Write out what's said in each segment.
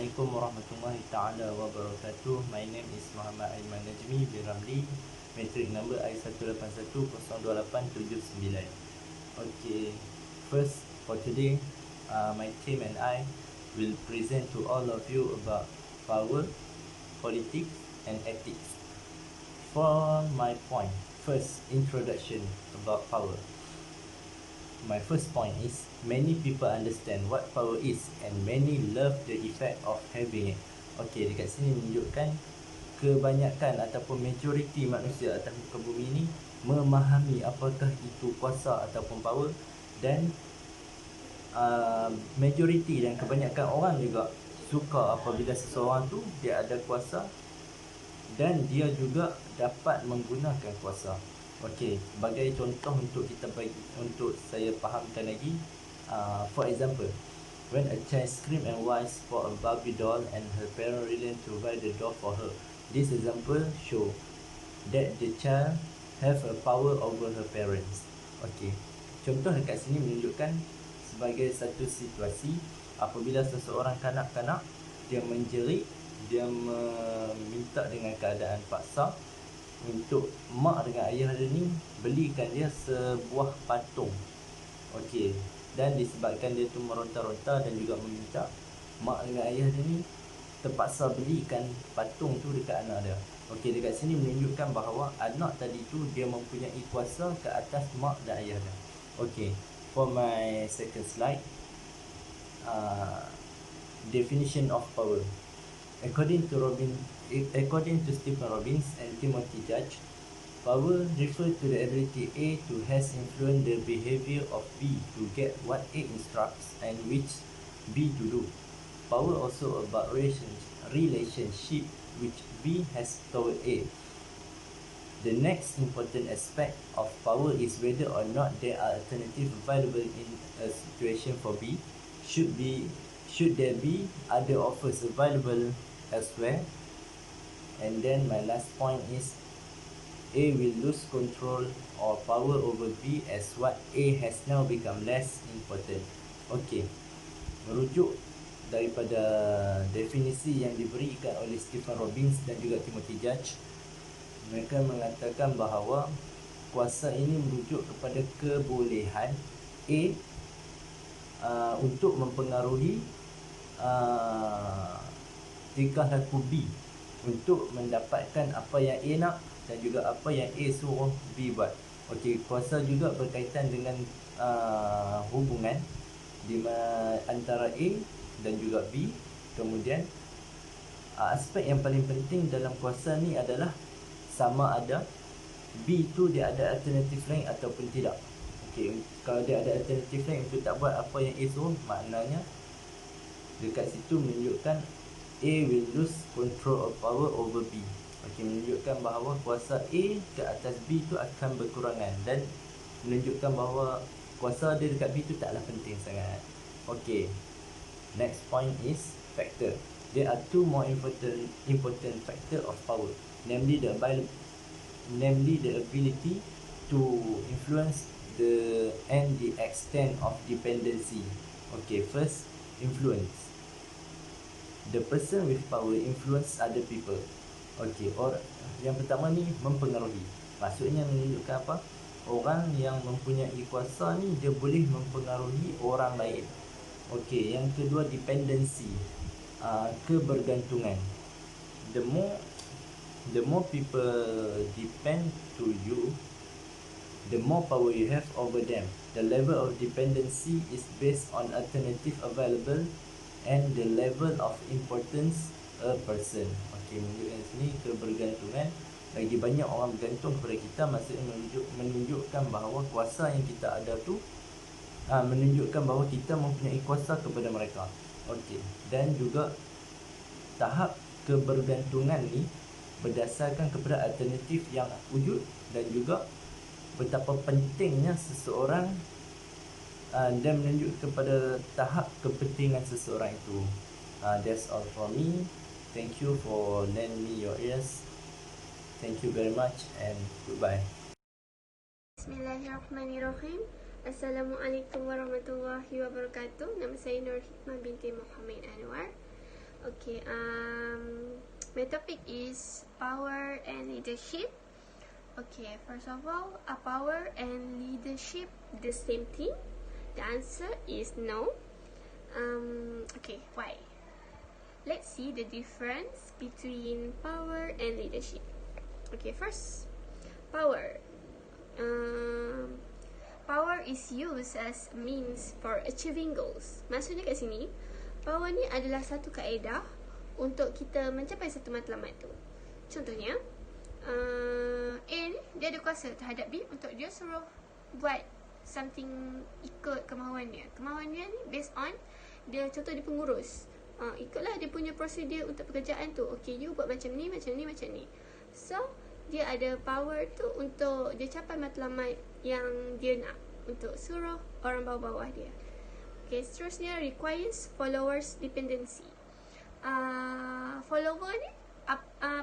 Assalamualaikum warahmatullahi ta'ala wabarakatuh. My name is Muhammad Aiman Najmi bin Ramli. Matric number I181028779. Okay, first for today, my team and I will present to all of you about power, politics and ethics. For my point, first introduction about power. My first point is many people understand what power is and many love the effect of having it. Okay, dekat sini menunjukkan kebanyakan ataupun majoriti manusia atas muka bumi ini memahami apakah itu kuasa ataupun power, dan majoriti dan kebanyakan orang juga suka apabila seseorang tu dia ada kuasa dan dia juga dapat menggunakan kuasa. Okey, sebagai contoh untuk saya fahamkan lagi, for example, when a child scream and whines for a Barbie doll and her parent reluctant to buy the doll for her, this example show that the child have a power over her parents. Okey, contoh dekat sini menunjukkan sebagai satu situasi apabila seseorang kanak-kanak dia menjerit, dia meminta dengan keadaan paksa untuk mak dengan ayah dia ni belikan dia sebuah patung. Okey, dan disebabkan dia tu meronta-ronta dan juga meminta, mak dengan ayah dia ni terpaksa belikan patung tu dekat anak dia. Okey, dekat sini menunjukkan bahawa anak tadi tu dia mempunyai kuasa ke atas mak dan ayah dia. Okey, for my second slide, definition of power. According to Stephen Robbins and Timothy Judge, power refers to the ability A to has influenced the behavior of B to get what A instructs and which B to do. Power also about relationship which B has toward A. The next important aspect of power is whether or not there are alternatives available in a situation for B. Should there be other offers available elsewhere? And then my last point is A will lose control or power over B as what A has now become less important. Okay, merujuk daripada definisi yang diberikan oleh Stephen Robbins dan juga Timothy Judge, mereka mengatakan bahawa kuasa ini merujuk kepada kebolehan A untuk mempengaruhi tingkah laku B untuk mendapatkan apa yang A nak dan juga apa yang A suruh B buat. Okey, kuasa juga berkaitan dengan hubungan di antara A dan juga B. Kemudian aspek yang paling penting dalam kuasa ni adalah sama ada B tu dia ada alternatif lain ataupun tidak. Okey, kalau dia ada alternatif lain untuk tak buat apa yang A suruh, maknanya dekat situ menunjukkan A will lose control of power over B. Okey, menunjukkan bahawa kuasa A ke atas B tu akan berkurangan dan menunjukkan bahawa kuasa dia dekat B tu taklah penting sangat. Okey, next point is factor. There are two more important factor of power, namely the ability to influence the extent of dependency. Okay, first, influence. The person with power influence other people. Okay, yang pertama ni mempengaruhi. Maksudnya menunjukkan apa? Orang yang mempunyai kuasa ni dia boleh mempengaruhi orang lain. Okay, yang kedua dependency, kebergantungan. The more people depend to you, the more power you have over them. The level of dependency is based on alternative available and the level of importance a person. Okey, menunjukkan sini kebergantungan. Lagi banyak orang bergantung kepada kita, maksudnya menunjukkan bahawa kuasa yang kita ada tu menunjukkan bahawa kita mempunyai kuasa kepada mereka. Okey, dan juga tahap kebergantungan ni berdasarkan kepada alternatif yang wujud dan juga betapa pentingnya seseorang dan menunjuk kepada tahap kepentingan seseorang itu. That's all from me. Thank you for lending me your ears. Thank you very much and goodbye. Bismillahirrahmanirrahim. Assalamualaikum warahmatullahi wabarakatuh. Nama saya Nur Hikmah binti Muhammad Anwar. Okay, my topic is power and leadership. Okay, first of all, are power and leadership the same thing? The answer is no. Okay, why? Let's see the difference between power and leadership. Okay, first, power. Power is used as means for achieving goals. Maksudnya kat sini, power ni adalah satu kaedah untuk kita mencapai satu matlamat tu. Contohnya, A ni dia ada kuasa terhadap B untuk dia suruh buat something ikut kemahuan dia. Kemahuan dia ni based on dia, contoh dia pengurus. Ikutlah dia punya prosedur untuk pekerjaan tu. Okay, you buat macam ni, macam ni, macam ni. So, dia ada power tu untuk dia capai matlamat yang dia nak, untuk suruh orang bawah-bawah dia. Okay, seterusnya requires followers dependency. Follower ni,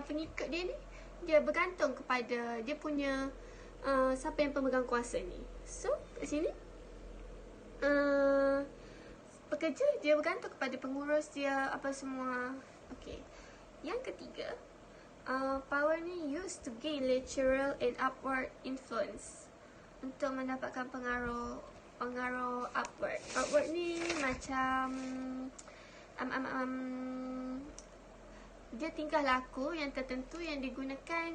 pengikut dia ni, dia bergantung kepada dia punya siapa yang pemegang kuasa ni. So, kat sini pekerja dia bergantung kepada pengurus dia, apa semua. Okay, yang ketiga, power ni used to gain lateral and upward influence, untuk mendapatkan pengaruh upward. Upward ni macam dia tingkah laku yang tertentu yang digunakan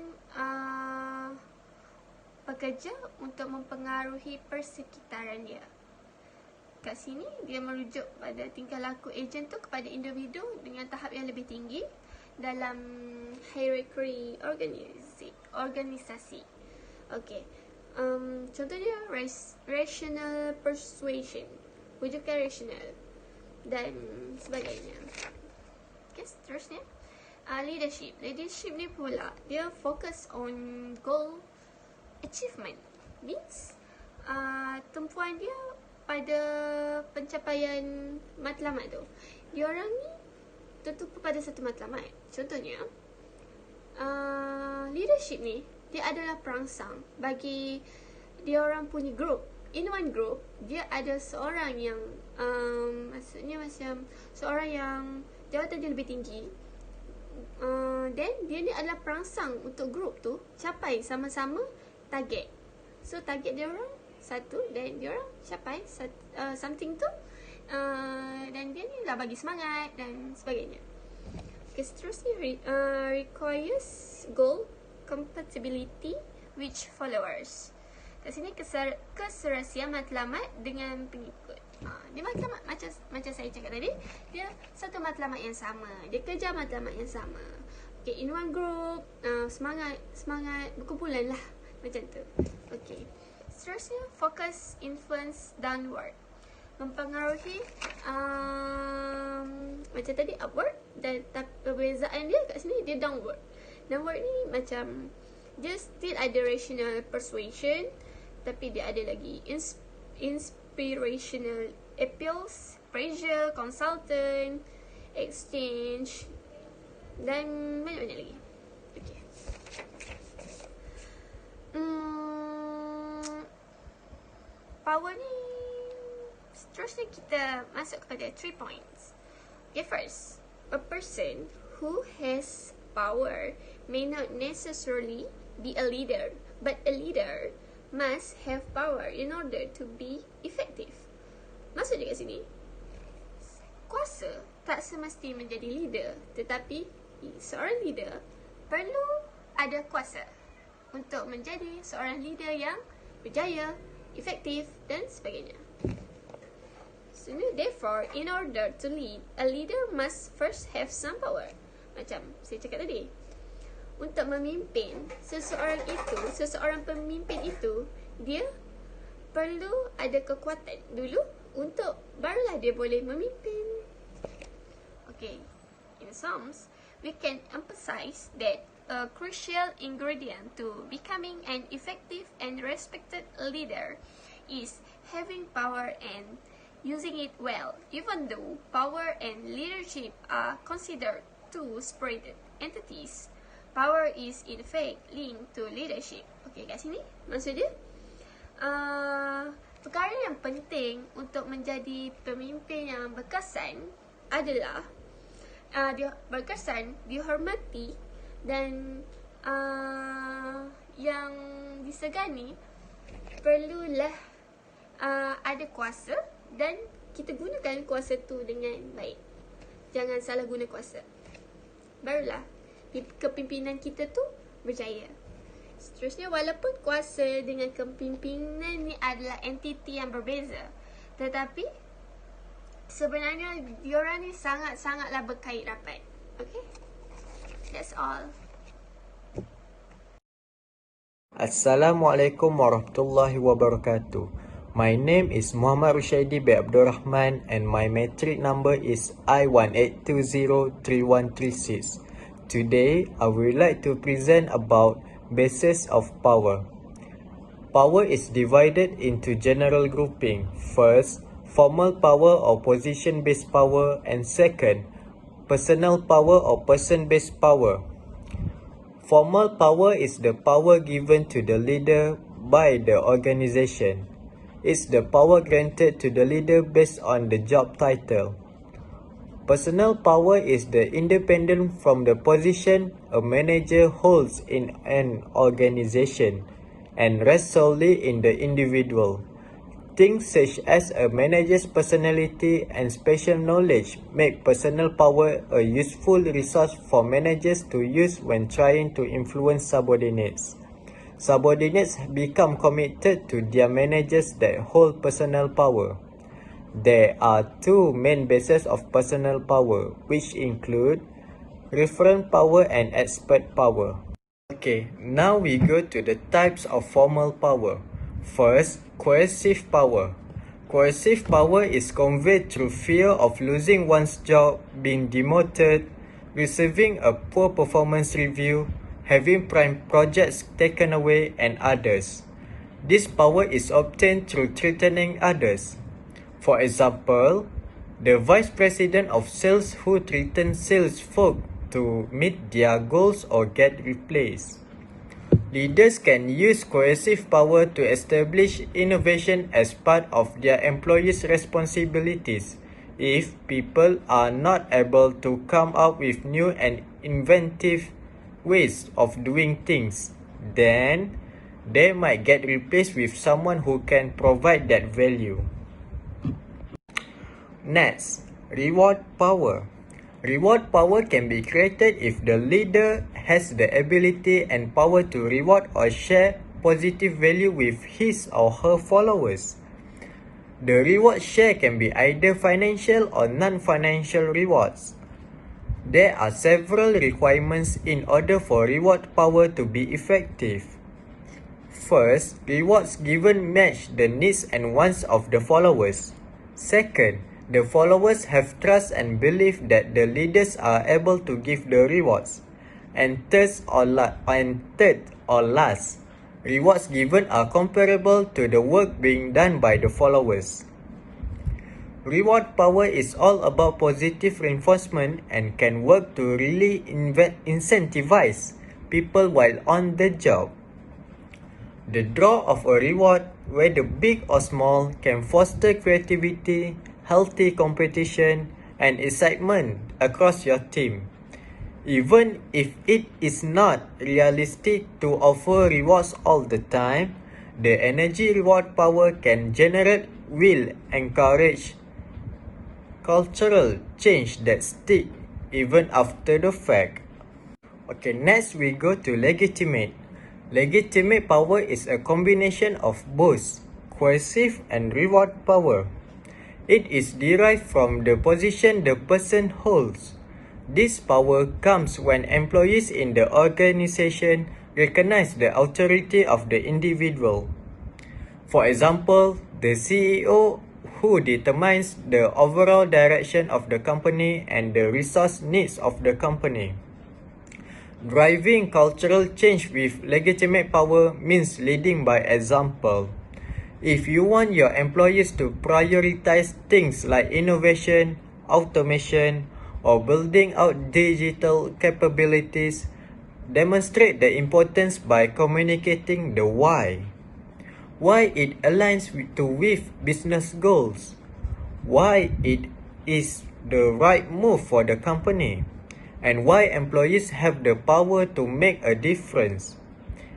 pekerja untuk mempengaruhi persekitaran dia. Kat sini dia merujuk pada tingkah laku ejen tu kepada individu dengan tahap yang lebih tinggi dalam hierarchy organisasi. Okay, contohnya rational persuasion, wujudan rasional dan sebagainya. Okay, seterusnya leadership. Leadership ni pula dia focus on goal achievement, means tumpuan dia pada pencapaian matlamat tu. Diorang ni tertumpu pada satu matlamat. Contohnya, leadership ni dia adalah perangsang bagi diorang punya group. In one group, dia ada seorang yang maksudnya macam seorang yang jawatan dia lebih tinggi. Then dia ni adalah perangsang untuk group tu capai sama-sama target. So target dia orang satu, dan dia orang capai something tu, dan dia ni dah bagi semangat dan sebagainya. Okay, seterusnya requires goal compatibility with followers. Kat sini keserasian matlamat dengan pengikut. Dia matlamat macam saya cakap tadi, dia satu matlamat yang sama, dia kejar matlamat yang sama. Okay, in one group, semangat berkumpulan lah, macam tu. Okay, seterusnya focus influence downward, mempengaruhi macam tadi upward, dan perbezaan dia kat sini dia downward. Downward ni macam dia still ada rational persuasion, tapi dia ada lagi inspirational appeals, pressure, consultant, exchange, dan banyak-banyak lagi. Okay. Power ni, seterusnya kita masuk kepada 3 points. Okay, first, a person who has power may not necessarily be a leader, but a leader must have power in order to be effective. Maksud dia kat sini, kuasa tak semesti menjadi leader, tetapi seorang leader perlu ada kuasa untuk menjadi seorang leader yang berjaya, efektif dan sebagainya. So, therefore, in order to lead, a leader must first have some power. Macam saya cakap tadi, untuk memimpin seseorang pemimpin itu, dia perlu ada kekuatan dulu untuk barulah dia boleh memimpin. Okay, in sums, we can emphasize that a crucial ingredient to becoming an effective and respected leader is having power and using it well. Even though power and leadership are considered two separated entities, power is in fact linked to leadership. Okay, kat sini maksud dia, perkara yang penting untuk menjadi pemimpin yang berkesan adalah berkesan, dihormati dan yang disegani, perlulah ada kuasa dan kita gunakan kuasa tu dengan baik. Jangan salah guna kuasa. Barulah kepimpinan kita tu berjaya. Seterusnya, walaupun kuasa dengan kepimpinan ni adalah entiti yang berbeza, tetapi sebenarnya diorang ni sangat-sangatlah berkait rapat. Okay? That's all. Assalamualaikum warahmatullahi wabarakatuh. My name is Muhammad Rushaidi bin Abdul Rahman and my metric number is I18203136. Today, I would like to present about basis of power. Power is divided into general grouping. First, formal power or position-based power, and second, personal power or person-based power. Formal power is the power given to the leader by the organization. It's the power granted to the leader based on the job title. Personal power is the independent from the position a manager holds in an organization and rests solely in the individual. Things such as a manager's personality and special knowledge make personal power a useful resource for managers to use when trying to influence subordinates. Subordinates become committed to their managers that hold personal power. There are two main bases of personal power, which include referent power and expert power. Okay, now we go to the types of formal power. First, coercive power. Coercive power is conveyed through fear of losing one's job, being demoted, receiving a poor performance review, having prime projects taken away, and others. This power is obtained through threatening others. For example, the vice president of sales who threatens sales folk to meet their goals or get replaced. Leaders can use coercive power to establish innovation as part of their employees' responsibilities. If people are not able to come up with new and inventive ways of doing things, then they might get replaced with someone who can provide that value. Next, reward power. Reward power can be created if the leader has the ability and power to reward or share positive value with his or her followers. The reward share can be either financial or non-financial rewards. There are several requirements in order for reward power to be effective. First, rewards given match the needs and wants of the followers. Second, the followers have trust and belief that the leaders are able to give the rewards. And third or last, rewards given are comparable to the work being done by the followers. Reward power is all about positive reinforcement and can work to really incentivize people while on the job. The draw of a reward, whether big or small, can foster creativity, healthy competition, and excitement across your team. Even if it is not realistic to offer rewards all the time, the energy reward power can generate will encourage cultural change that stick even after the fact. Okay, next we go to legitimate. Legitimate power is a combination of both coercive and reward power. It is derived from the position the person holds. This power comes when employees in the organization recognize the authority of the individual. For example, the CEO who determines the overall direction of the company and the resource needs of the company. Driving cultural change with legitimate power means leading by example. If you want your employees to prioritize things like innovation, automation, or building out digital capabilities, demonstrate the importance by communicating the why. Why it aligns with business goals. Why it is the right move for the company, and why employees have the power to make a difference.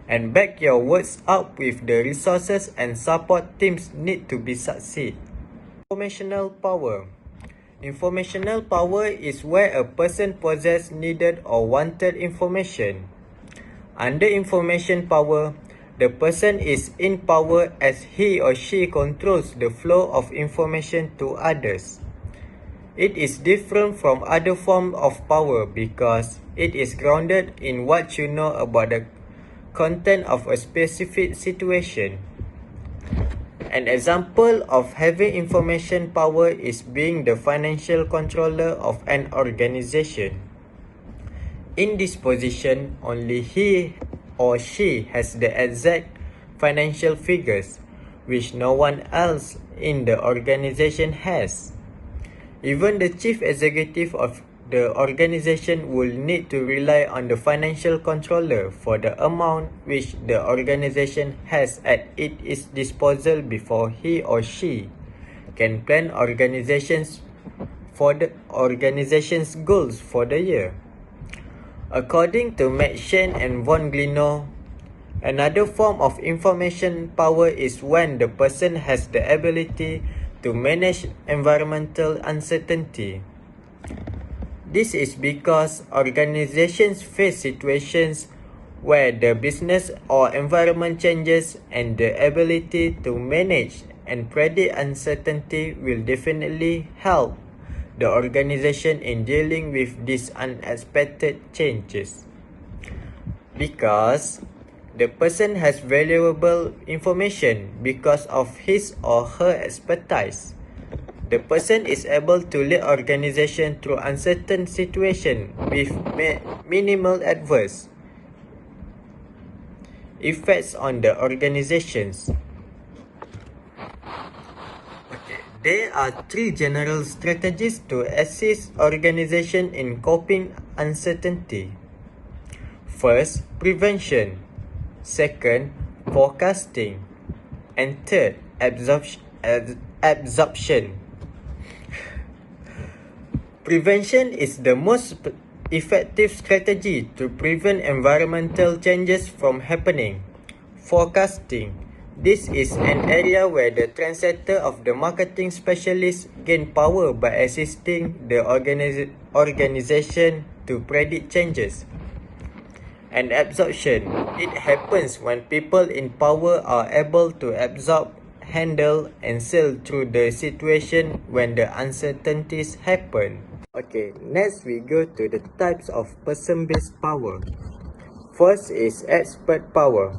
And back your words up with the resources and support teams need to be succeed. Informational power. Informational power is where a person possesses needed or wanted information. Under information power, the person is in power as he or she controls the flow of information to others. It is different from other forms of power because it is grounded in what you know about the content of a specific situation. An example of having information power is being the financial controller of an organization. In this position, only he or she has the exact financial figures, which no one else in the organization has. Even the chief executive of the organization will need to rely on the financial controller for the amount which the organization has at its disposal before he or she can plan organizations for the organization's goals for the year. According to Matt Shen and Von Glino, another form of information power is when the person has the ability to manage environmental uncertainty. This is because organizations face situations where the business or environment changes, and the ability to manage and predict uncertainty will definitely help the organization in dealing with these unexpected changes. Because the person has valuable information because of his or her expertise. The person is able to lead organization through uncertain situations with minimal adverse effects on the organizations. There are three general strategies to assist organization in coping uncertainty. First, prevention. Second, forecasting. And third, absorption. Prevention is the most effective strategy to prevent environmental changes from happening. Forecasting. This is an area where the trendsetter of the marketing specialist gain power by assisting the organization to predict changes. And absorption. It happens when people in power are able to absorb, handle, and sail through the situation when the uncertainties happen. Okay, next we go to the types of person-based power. First is expert power.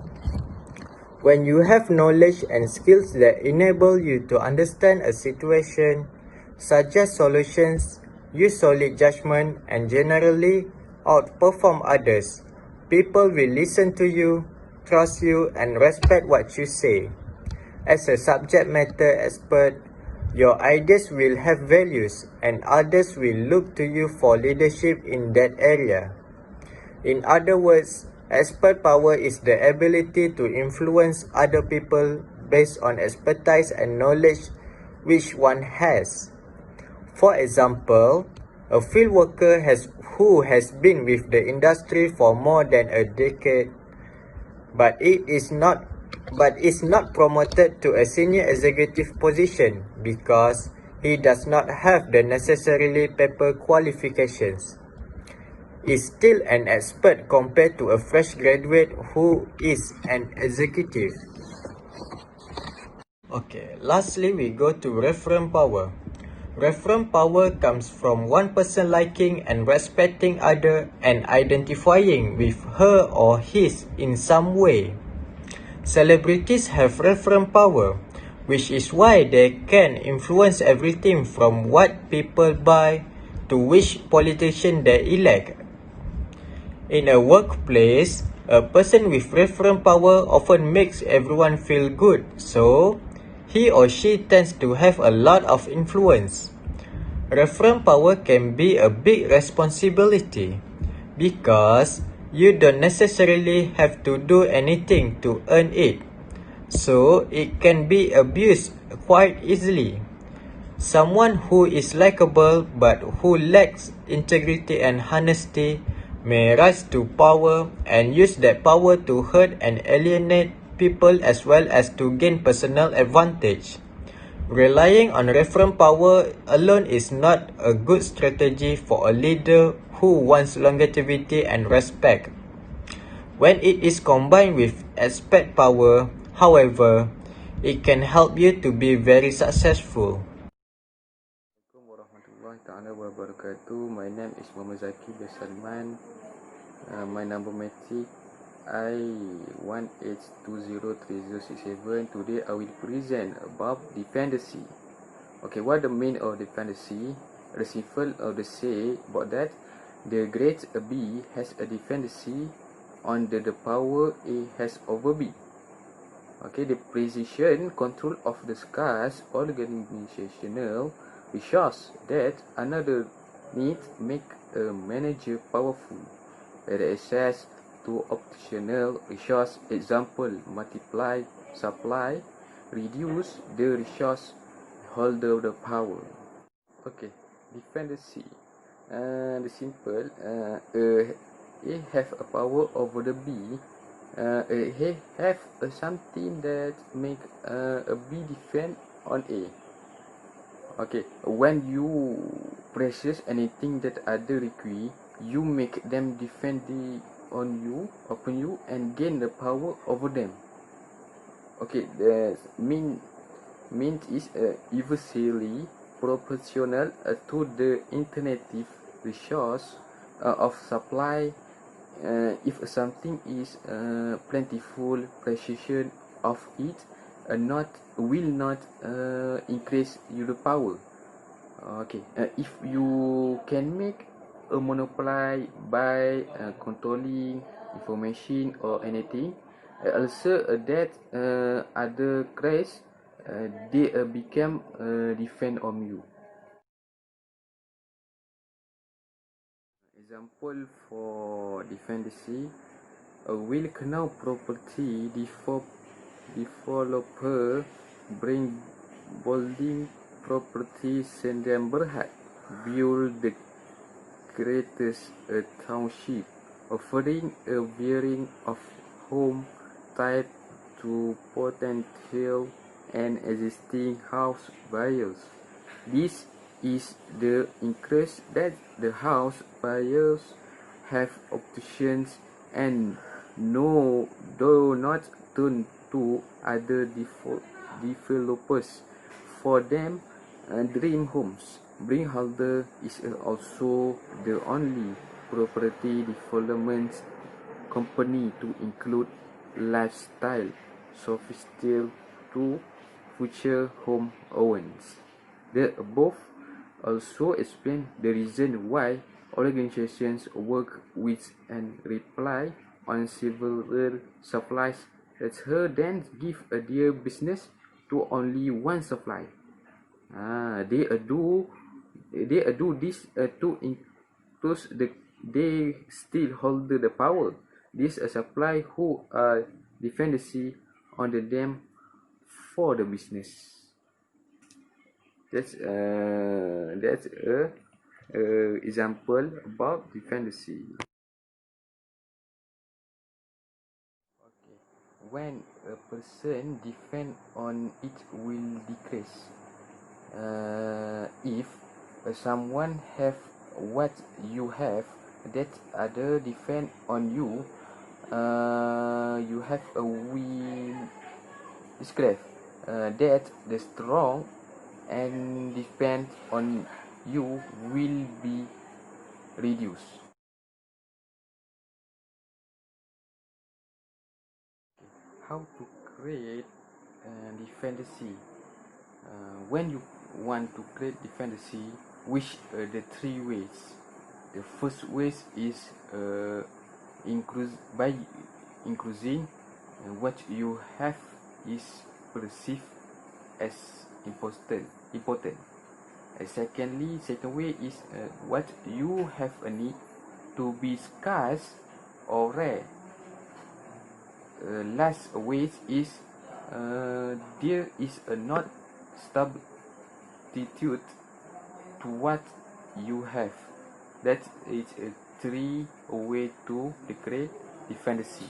When you have knowledge and skills that enable you to understand a situation, suggest solutions, use solid judgment, and generally outperform others, people will listen to you, trust you, and respect what you say. As a subject matter expert, your ideas will have values, and others will look to you for leadership in that area. In other words, expert power is the ability to influence other people based on expertise and knowledge which one has. For example, a field worker who has been with the industry for more than a decade, but is not promoted to a senior executive position because he does not have the necessarily paper qualifications, is still an expert compared to a fresh graduate who is an executive. Okay, lastly we go to reference power. Reference power comes from one person liking and respecting other and identifying with her or his in some way. Celebrities have reference power, which is why they can influence everything from what people buy to which politician they elect. In a workplace, a person with reference power often makes everyone feel good, so he or she tends to have a lot of influence. Reference power can be a big responsibility because you don't necessarily have to do anything to earn it, so it can be abused quite easily. Someone who is likable but who lacks integrity and honesty may rise to power and use that power to hurt and alienate people as well as to gain personal advantage. Relying on referent power alone is not a good strategy for a leader who wants longevity and respect. When it is combined with expert power, however, it can help you to be very successful. Assalamualaikum warahmatullahi taala wabarakatuh. My name is Muhammad Zaki bin Salman. My number matric I18203067. Today I will present about dependency. Okay, what the meaning of dependency? The simple of the say about that the grade B has a dependency on the power A has over B. Okay, the precision control of the scarce organizational resource that another need make a manager powerful. The access to optional resource, example, multiply supply, reduce the resource holder the power. Okay, dependency. The simple, A have a power over the B. He have something that make a B defend on A. Okay, when you precious anything that other require, you make them defend on you, upon you, and gain the power over them. Okay, the mean is inversely proportional to the alternative resource of supply. If something is plentiful, precision of it will not increase your power. Okay, if you can make a monopoly by controlling information or anything, also that other crash they become defend on you. Example for dependency, a well-known property developer bring building property Sendirian Berhad build the greatest township, offering a variety of home type to potential and existing house buyers. This is the increase that the house buyers have options and do not turn to other developers for them dream homes. Brinkholder is also the only property development company to include lifestyle sophisticated to future home owners. The above also explain the reason why organizations work with and rely on several suppliers rather than give their business to only one supply. They do this to increase they still hold the power. This supply who are dependency on the them for the business. That's a example about dependency. Okay. When a person depend on it will decrease. If someone have what you have, that other depend on you, you have a will describe that the strong and depend on you will be reduced. How to create dependency? When you want to create dependency, which the three ways. The first way is by increasing what you have is perceived as important. Second way is what you have a need to be scarce or rare. Last way is there is a not substitute to what you have. That is a three way to create dependency.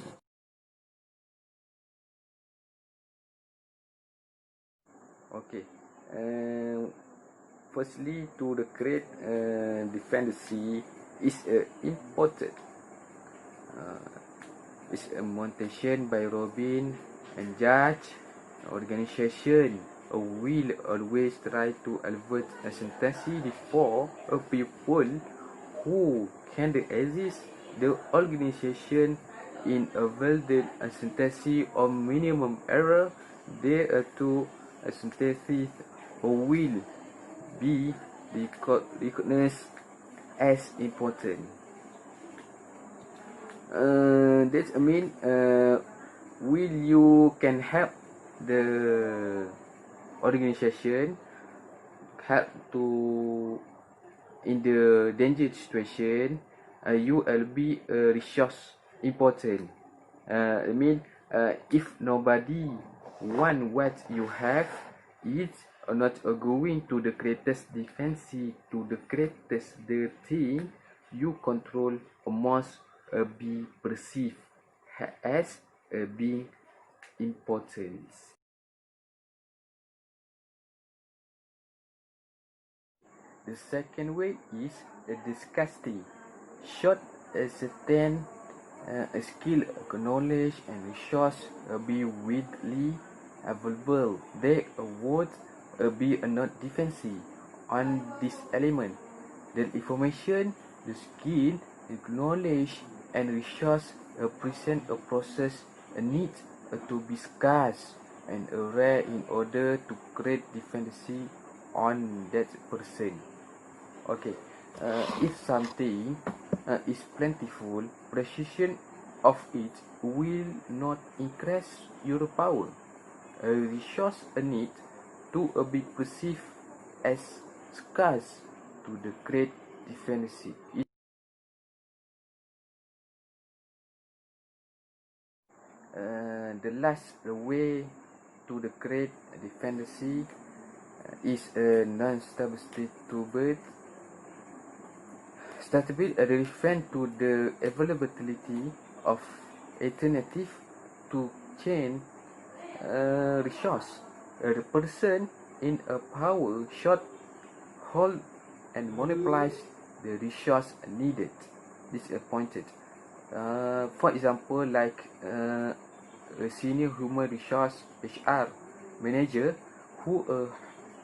Okay. Firstly, to create dependency is important. It's a montation by Robin and Judge. Organization will always try to avoid uncertainty before a people who can exist. The organization in avoid the uncertainty or minimum error. There are two uncertainties will be recognized as important. That mean will you can help the organization help to in the danger situation. You will be a resource important. I mean if nobody want what you have, it's not going to the greatest defense to the greatest the thing you control must be perceived as being important. The second way is disgusting. Short certain skill, knowledge, and resource be widely available. They would be not defensive on this element. The information, the skill, the knowledge, and resource present a process a need to be scarce and rare in order to create dependency on that person. Okay, if something is plentiful, precision of it will not increase your power. A resource need to be perceived as scarce to the great dependency. The last way to the great dependency is a non-substitutable. Stability refers to the availability of alternative to chain resource. A person in a power short hold and monopolize the resource needed. This is pointed. For example, like a senior human resource HR manager who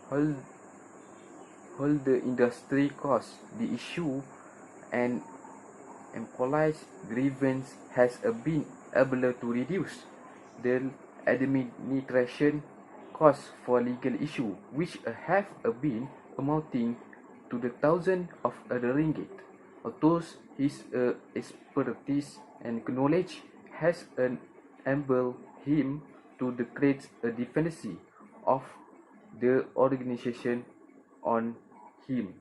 hold the industry cost, the issue and employees grievance has been able to reduce the administration costs for legal issue, which have been amounting to the thousands of other ringgit. Thus, his expertise and knowledge has enabled him to create a dependency of the organization on him.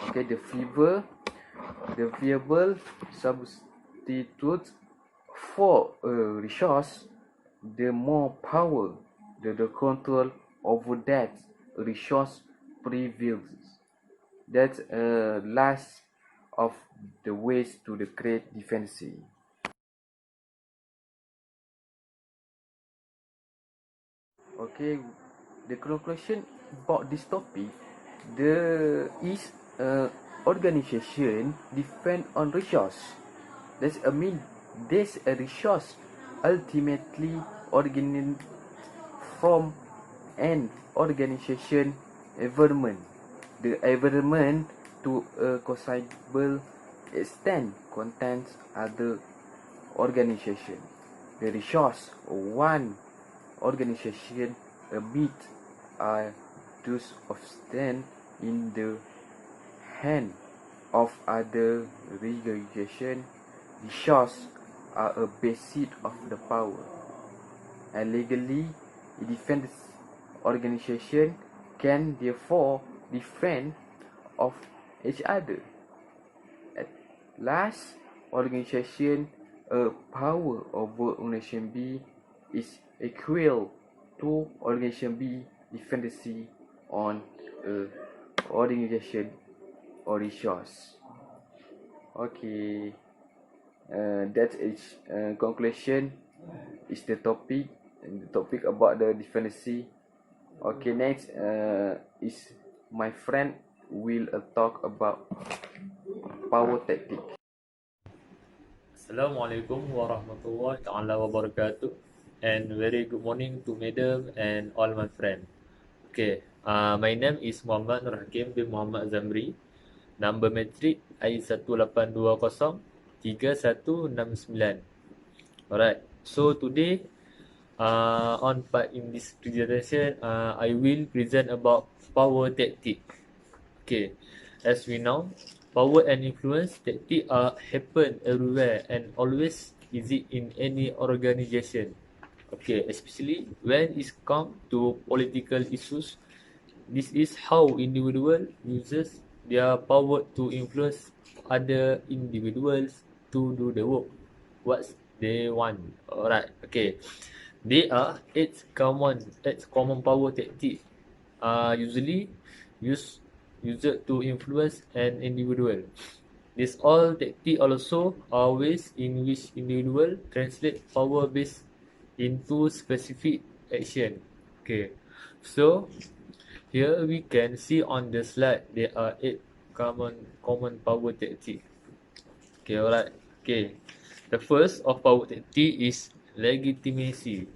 Okay, the viable substitute for a resource, the more power the control over that resource prevails. That's last of the ways to the great dependency. Okay, the conclusion about this topic, there is organization depend on resource. That's mean this a resource ultimately originated from an organization environment. The environment to a considerable extent contains other organization. The resource one organization meet are those of stand in the hand of other organization. Resource are a basis of the power, and legally defense organization can therefore defend of each other. At last, organization a power over organization B is equal to organization B dependency on a organization or resource. Okay, that is conclusion is the topic about the dependency. Okay, next is my friend will talk about power tactic. Assalamualaikum warahmatullahi taala wabarakatuh, and very good morning to madam and all my friend. Okay, my name is Muhammad Nur Hakim bin Muhammad Zamri. Number matrik I18203169. Alright, so today on part in this presentation, I will present about power tactic. Okay, as we know, power and influence tactic happen everywhere and always easy in any organization. Okay, especially when it comes to political issues. This is how individual uses their power to influence other individuals to do the work what they want. Alright, okay. There are eight common power tactics usually used to influence an individual. This all tactic also are ways in which individual translate power base into specific action. Okay, so here we can see on the slide there are eight common power tactics. Okay, alright. Okay, the first of power tactic is legitimacy.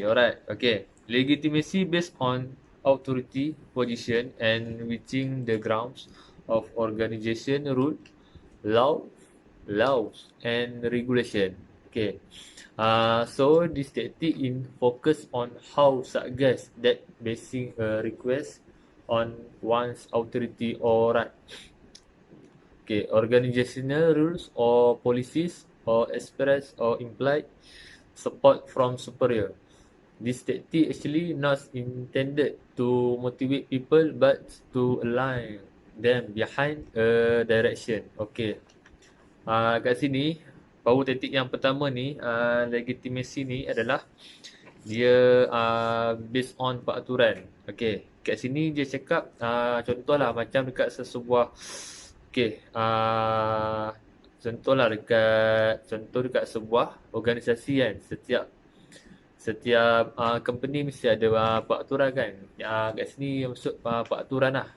Alright. Okay, legitimacy based on authority, position, and reaching the grounds of organization rule, law, laws, and regulation. Okay. So this tactic in focus on how suggest that basing a request on one's authority or right. Okay, organizational rules or policies or express or implied support from superior. This tactic actually not intended to motivate people but to align them behind a direction. Okay. Kat sini power tactic yang pertama ni, legitimacy ni adalah dia based on peraturan. Okay, kat sini dia cakap contohlah macam dekat sesebuah okay, contohlah dekat sebuah organisasi kan, setiap company mesti ada peraturan kan. Kat sini maksud peraturan lah.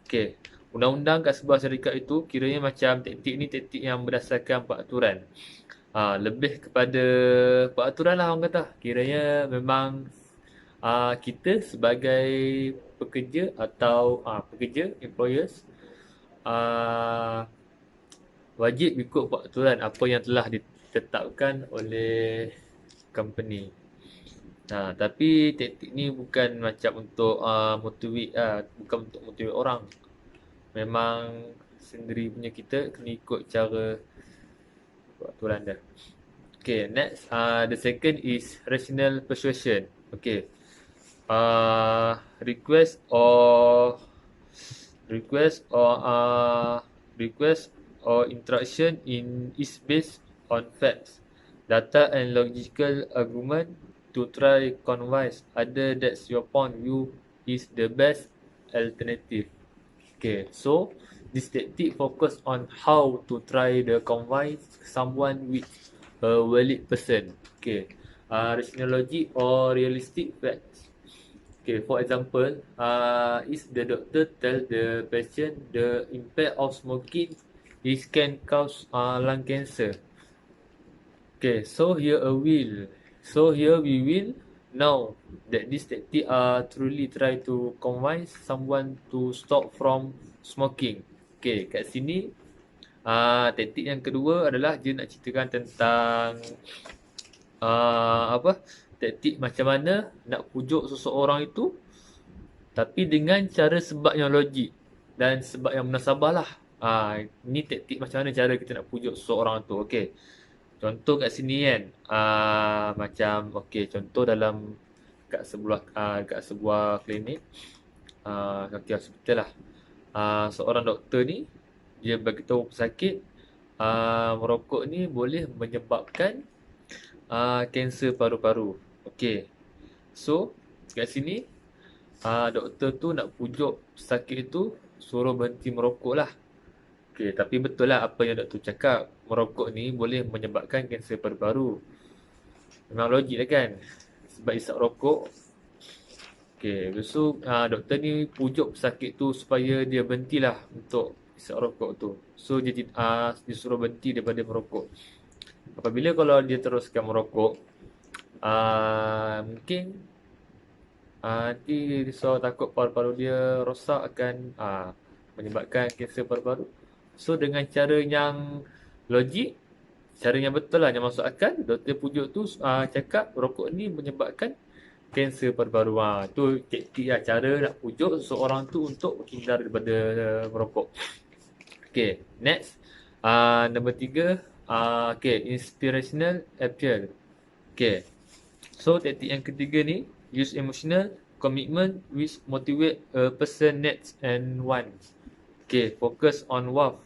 Okay, undang-undang kat sebuah syarikat itu kiranya macam taktik ni taktik yang berdasarkan peraturan. Lebih kepada peraturan lah orang kata. Kiranya memang kita sebagai pekerja atau employers wajib ikut peraturan apa yang telah ditetapkan oleh company. Tapi taktik ni bukan macam untuk bukan untuk motivate orang. Memang sendiri punya kita kena ikut cara peraturan dia. Okay, next the second is rational persuasion. Okay, request or interaction is based on facts, data and logical argument to try convince other that your point of view is the best alternative. Okay, so this tactic focus on how to try to convince someone with a valid person. Okay, rational logic or realistic facts. Okay, for example, is the doctor tell the patient the impact of smoking is can cause lung cancer. Okay, so here we will know that this tactic truly try to convince someone to stop from smoking. Okay, kat sini taktik yang kedua adalah dia nak ceritakan tentang taktik macam mana nak pujuk seseorang itu tapi dengan cara sebab yang logik dan sebab yang munasabah lah. Ni taktik macam mana cara kita nak pujuk seseorang tu. Okay, contoh kat sini kan, macam okay, contoh dalam kat sebuah klinik, okay, hospital lah. Seorang doktor ni dia beritahu pesakit merokok ni boleh menyebabkan kanser paru-paru. Okay, so kat sini doktor tu nak pujuk pesakit tu suruh berhenti merokok lah. Okay, tapi betul lah apa yang doktor cakap. Merokok ni boleh menyebabkan kanser paru-paru. Memang logik lah kan. Sebab isap rokok. Okay, lepas tu doktor ni pujuk pesakit tu supaya dia berhentilah untuk isap rokok tu. So dia suruh berhenti daripada merokok. Apabila kalau dia teruskan merokok, mungkin nanti risau takut paru-paru dia rosak akan menyebabkan kanser paru-paru. So dengan cara yang logik, cara yang betul lah, yang masuk akal, doktor pujuk tu cakap rokok ni menyebabkan kanser paru-paru. Tu taktik lah, cara nak pujuk seseorang tu untuk menghindar daripada merokok. Okay, next. Nombor 3, okay, inspirational appeal. Okay, so taktik yang ketiga ni, use emotional commitment which motivate a person needs and wants. Okay, focus on what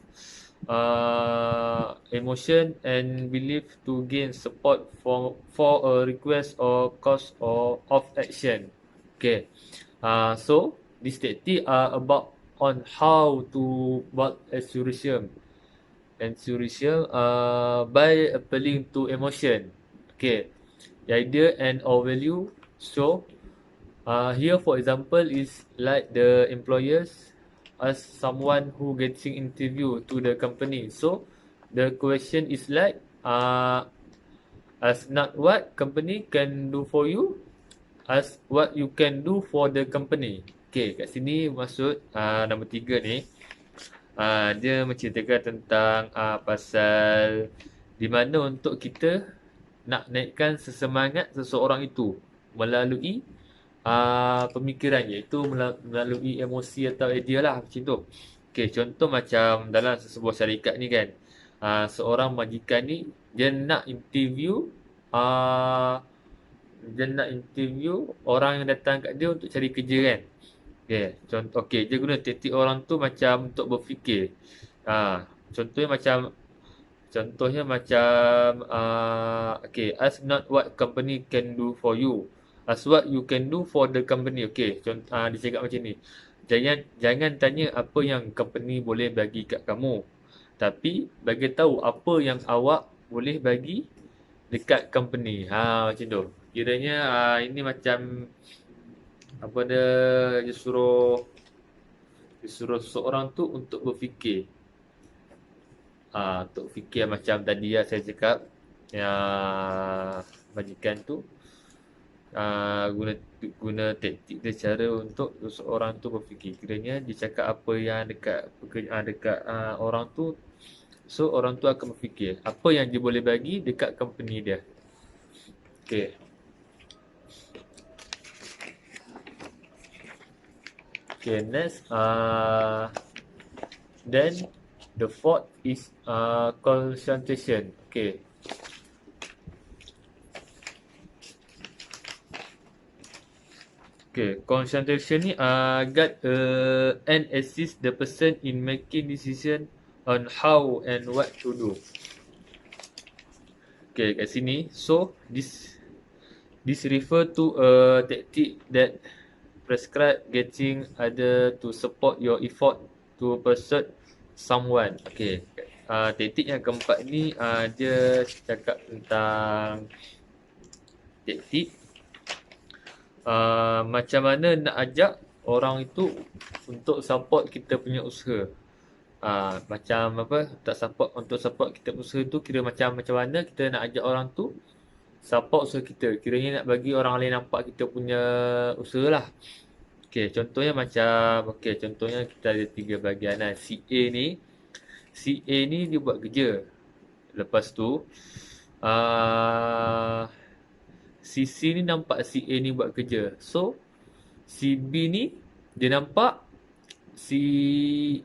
emotion and belief to gain support for a request or cause or of action. Okay, so this tactic are about on how to build assuration by appealing to emotion. Okay, the idea and or value. So here for example is like the employers as someone who getting interview to the company. So the question is like as not what company can do for you, as what you can do for the company. Okay, kat sini maksud nombor 3 ni dia menceritakan tentang pasal di mana untuk kita nak naikkan sesemangat seseorang itu melalui pemikiran, iaitu melalui emosi atau idea lah macam tu. Okay, contoh macam dalam sebuah syarikat ni kan, seorang majikan ni dia nak interview orang yang datang kat dia untuk cari kerja kan. Okay, contoh, okay, dia guna taktik orang tu macam untuk berfikir. Contohnya macam okay, ask not what company can do for you, ask what you can do for the company. Okay, dia cakap macam ni, jangan tanya apa yang company boleh bagi kat kamu, tapi bagi tahu apa yang awak boleh bagi dekat company. Macam tu. Kiranya ini macam apa dia suruh seseorang tu untuk berfikir. Untuk fikir macam tadi lah saya cakap, yang majikan tu guna taktik dia, cara untuk seseorang tu berfikir. Kiranya dia cakap apa yang dekat orang tu, so orang tu akan berfikir apa yang dia boleh bagi dekat company dia. Okay. Okay, next. Then the fourth is concentration. Okay. Okay, concentration ni guide and assist the person in making decision on how and what to do. Okay, kat sini, so this refer to a tactic that prescribe getting other to support your effort to pursue someone. Okay, taktik yang keempat ni dia cakap tentang taktik macam mana nak ajak orang itu untuk support kita punya usaha. Macam apa, untuk support kita usaha tu, kira macam mana kita nak ajak orang tu support usaha kita. Kiranya nak bagi orang lain nampak kita punya usaha lah. Okay, contohnya kita ada 3 bahagian lah. Si A ni dia buat kerja. Lepas tu si C ni nampak si A ni buat kerja. So si B ni dia nampak si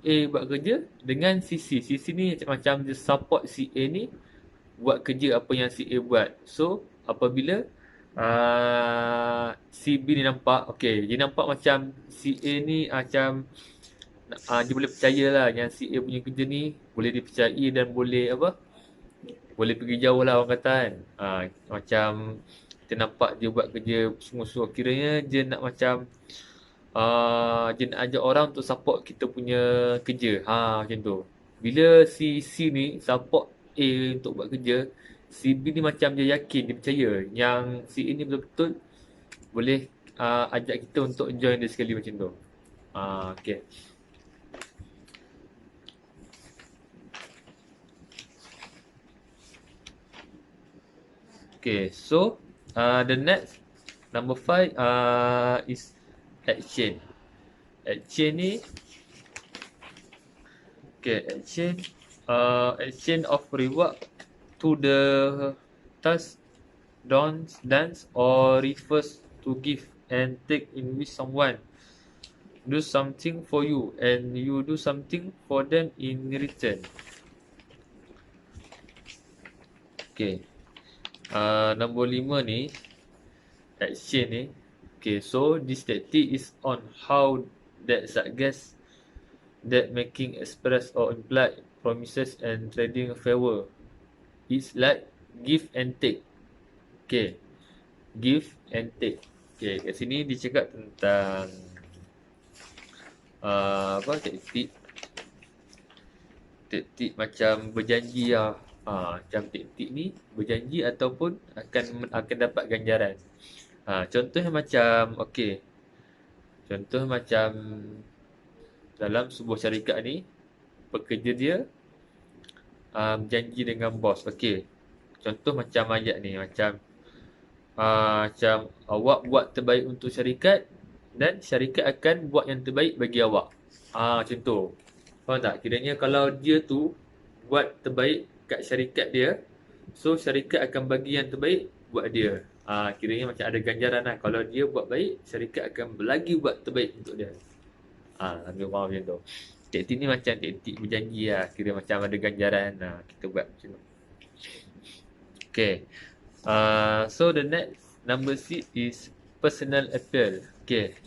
A buat kerja dengan si C. Si C ni macam dia support si A ni buat kerja apa yang si A buat. So apabila si B ni nampak, okay, dia nampak macam si A ni macam dia boleh percaya lah yang si A punya kerja ni boleh dipercayai dan boleh pergi jauh lah orang kata kan. Macam kita nampak dia buat kerja sungguh-sungguh, kiranya dia nak macam dia nak ajak orang untuk support kita punya kerja. Macam tu. Bila si C ni support A untuk buat kerja, si B ni macam dia yakin, dia percaya yang si A ni betul-betul boleh ajak kita untuk join dia sekali macam tu. Okay. Okay, so the next number 5 is action. Action ni, okay, action of reward to the task dance or refers to give and take in which someone do something for you and you do something for them in return. Okay. Nombor 5 ni, action ni. Okay, so this tactic is on how that suggests that making express or implied promises and trading a favor. It's like give and take. Okay, give and take. Okay, kat sini dia cakap tentang taktik. Taktik macam berjanji lah. Macam taktik ni berjanji ataupun akan dapat ganjaran. Contohnya macam, okey. Contoh macam dalam sebuah syarikat ni, pekerja dia berjanji dengan bos. Okey. Contoh macam ayat ni, macam awak buat terbaik untuk syarikat dan syarikat akan buat yang terbaik bagi awak. Macam tu. Faham tak? Kiranya kalau dia tu buat terbaik kat syarikat dia, so syarikat akan bagi yang terbaik buat dia. Kiranya macam ada ganjaran lah. Kalau dia buat baik, syarikat akan lagi buat terbaik untuk dia. Ambil faham macam tu. Taktik ni macam taktik berjanji lah. Kira macam ada ganjaran. Kita buat macam tu. Okay. So the next number 6 is personal appeal. Okay.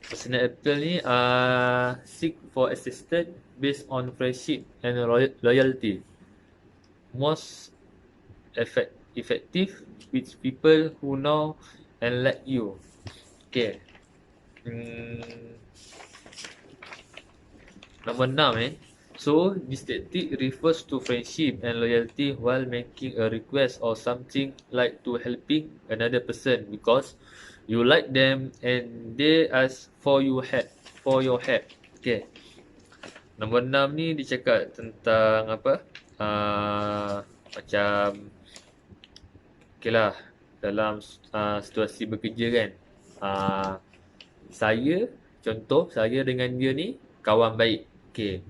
Personal appeal ni seek for assistance based on friendship and loyalty. Most effective with people who know and like you. Okay. Nombor 6 So, this tactic refers to friendship and loyalty while making a request or something like to helping another person because you like them and they ask for your help. Okay. Nombor 6 ni dia cakap tentang apa? Macam okay lah, dalam situasi bekerja kan. Saya dengan dia ni kawan baik. Okay.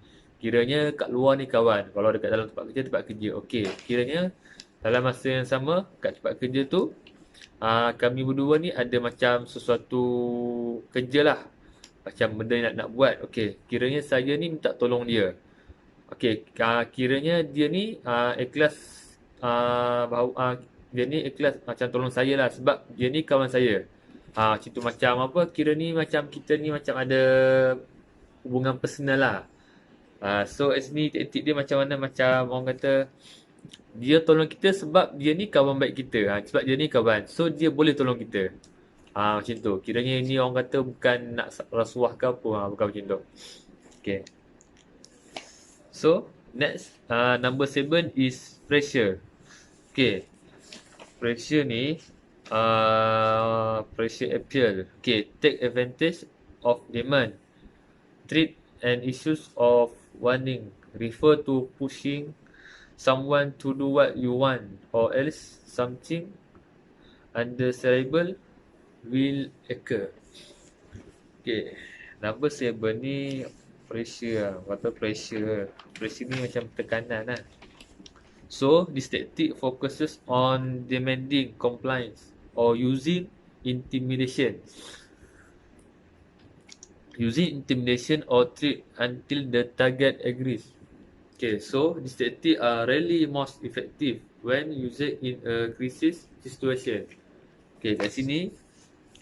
Kiranya kat luar ni kawan. Kalau dekat dalam tempat kerja. Okey. Kiranya dalam masa yang sama kat tempat kerja tu kami berdua ni ada macam sesuatu kerja lah. Macam benda yang nak buat. Okey. Kiranya saya ni minta tolong dia. Okey. Kiranya dia ni ikhlas dia ni ikhlas macam tolong saya lah sebab dia ni kawan saya. Macam tu macam apa? Kira ni macam kita ni macam ada hubungan personal lah. So sini taktik dia macam mana, macam orang kata dia tolong kita sebab dia ni kawan baik kita. Sebab dia ni kawan, so dia boleh tolong kita. Macam tu. Kiranya ni orang kata bukan nak rasuah ke apa. Bukan macam tu. Okay. So next number 7 is pressure. Okay. Pressure ni pressure appeal. Okay. Take advantage of demand. Treat and issues of wanting refer to pushing someone to do what you want or else something undesirable will occur. Okay, number 7 ni pressure lah. Kata pressure ni macam tekanan lah. So, this tactic focuses on demanding compliance or using intimidation. Using intimidation or threat until the target agrees. Okay, so this tactic are rarely most effective when used in a crisis situation. Okay, kat sini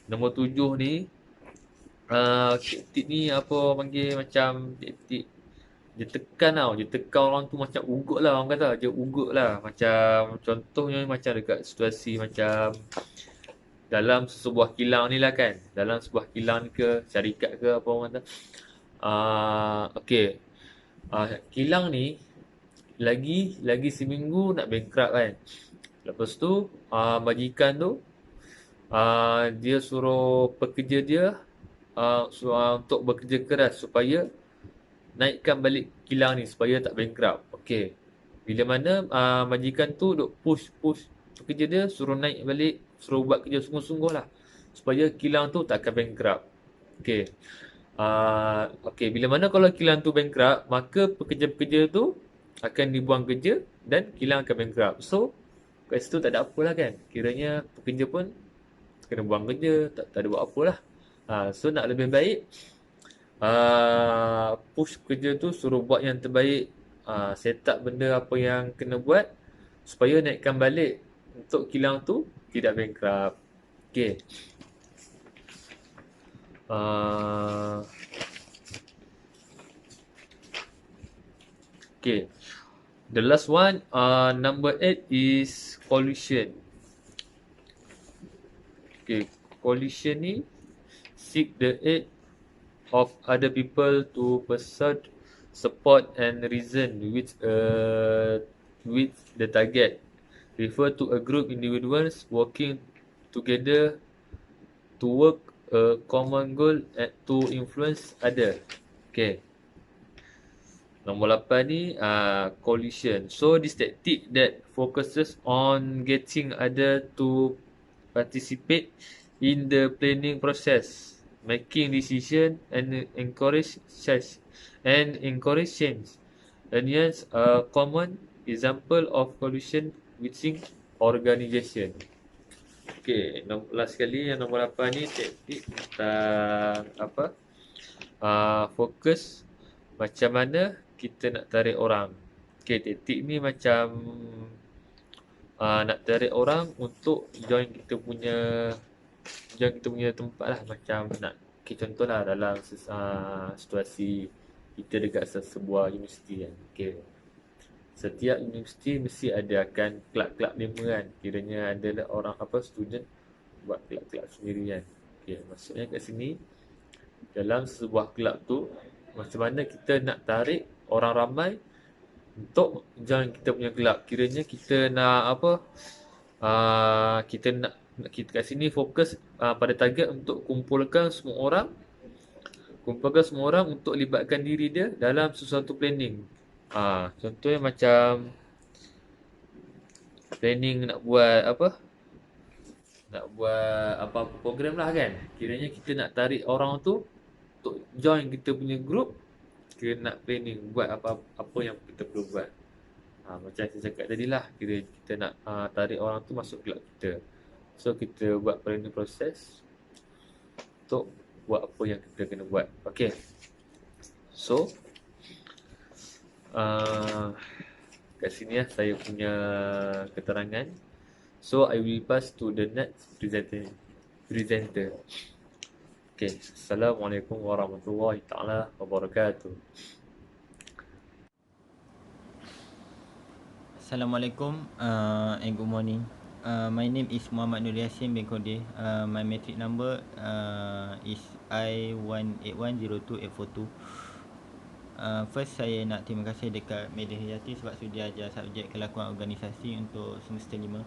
nombor 7 ni taktik ni apa orang panggil macam taktik dia tekan tau. Dia tekan orang tu macam ugut lah, orang kata dia ugut lah. Macam contohnya macam dekat situasi macam dalam sebuah kilang ni lah kan. Dalam sebuah kilang ke, syarikat ke, apa orang kata. Okay. Kilang ni lagi seminggu nak bankrupt kan. Lepas tu majikan tu dia suruh pekerja dia untuk bekerja keras supaya naikkan balik kilang ni supaya tak bankrupt. Okey. Bila mana majikan tu duk push pekerja dia suruh naik balik, suruh buat kerja sungguh-sungguh lah supaya kilang tu tak akan bankrupt. Okey. Okey, bila mana kalau kilang tu bankrupt, maka pekerja-pekerja tu akan dibuang kerja dan kilang akan bankrupt. So, kat situ tak ada apalah kan. Kiranya pekerja pun kena buang kerja, tak ada buat apalah. So nak lebih baik push kerja tu suruh buat yang terbaik, set up benda apa yang kena buat supaya naikkan balik untuk kilang tu tidak bankrupt. Okay. Okay. The last one, number 8 is collusion. Okay, collusion ni seek the aid of other people to pursue support and reason with the target. Refer to a group individuals working together to work a common goal and to influence other. Okay. Nombor 8 ni collusion. So this tactic that focuses on getting other to participate in the planning process, making decision and encourage change. Onions a common example of collusion within organisation. Okay, last sekali yang nombor 8 ni taktik tentang apa? Fokus macam mana kita nak tarik orang. Okay, taktik ni macam nak tarik orang untuk join kita punya tempat lah. Macam nak, okay, contoh lah dalam situasi kita dekat sebuah universiti kan. Okay, setiap universiti mesti ada akan kelab-kelab member kan. Kiranya ada orang student buat kelab-kelab sendiri kan. Okay, maksudnya kat sini dalam sebuah kelab tu macam mana kita nak tarik orang ramai untuk join kita punya kelab. Kiranya kita nak kita kat sini fokus pada target untuk kumpulkan semua orang untuk libatkan diri dia dalam sesuatu planning. Contohnya macam planning nak buat apa-apa program lah kan. Kiranya kita nak tarik orang tu untuk join kita punya group. Kita nak planning buat apa yang kita perlu buat. Macam saya cakap tadi lah, kira kita nak tarik orang tu masuk kelab kita. So kita buat planning proses untuk buat apa yang kita kena buat. Okay. So kat sini lah saya punya keterangan. So I will pass to the next presenter. Okay. Assalamualaikum warahmatullahi taala wabarakatuh. Assalamualaikum and good morning. My name is Muhammad Nur Yassin bin Kode. My matric number is I18102842. First saya nak terima kasih dekat Media Hayati sebab sudi ajar subjek kelakuan organisasi untuk semester 5.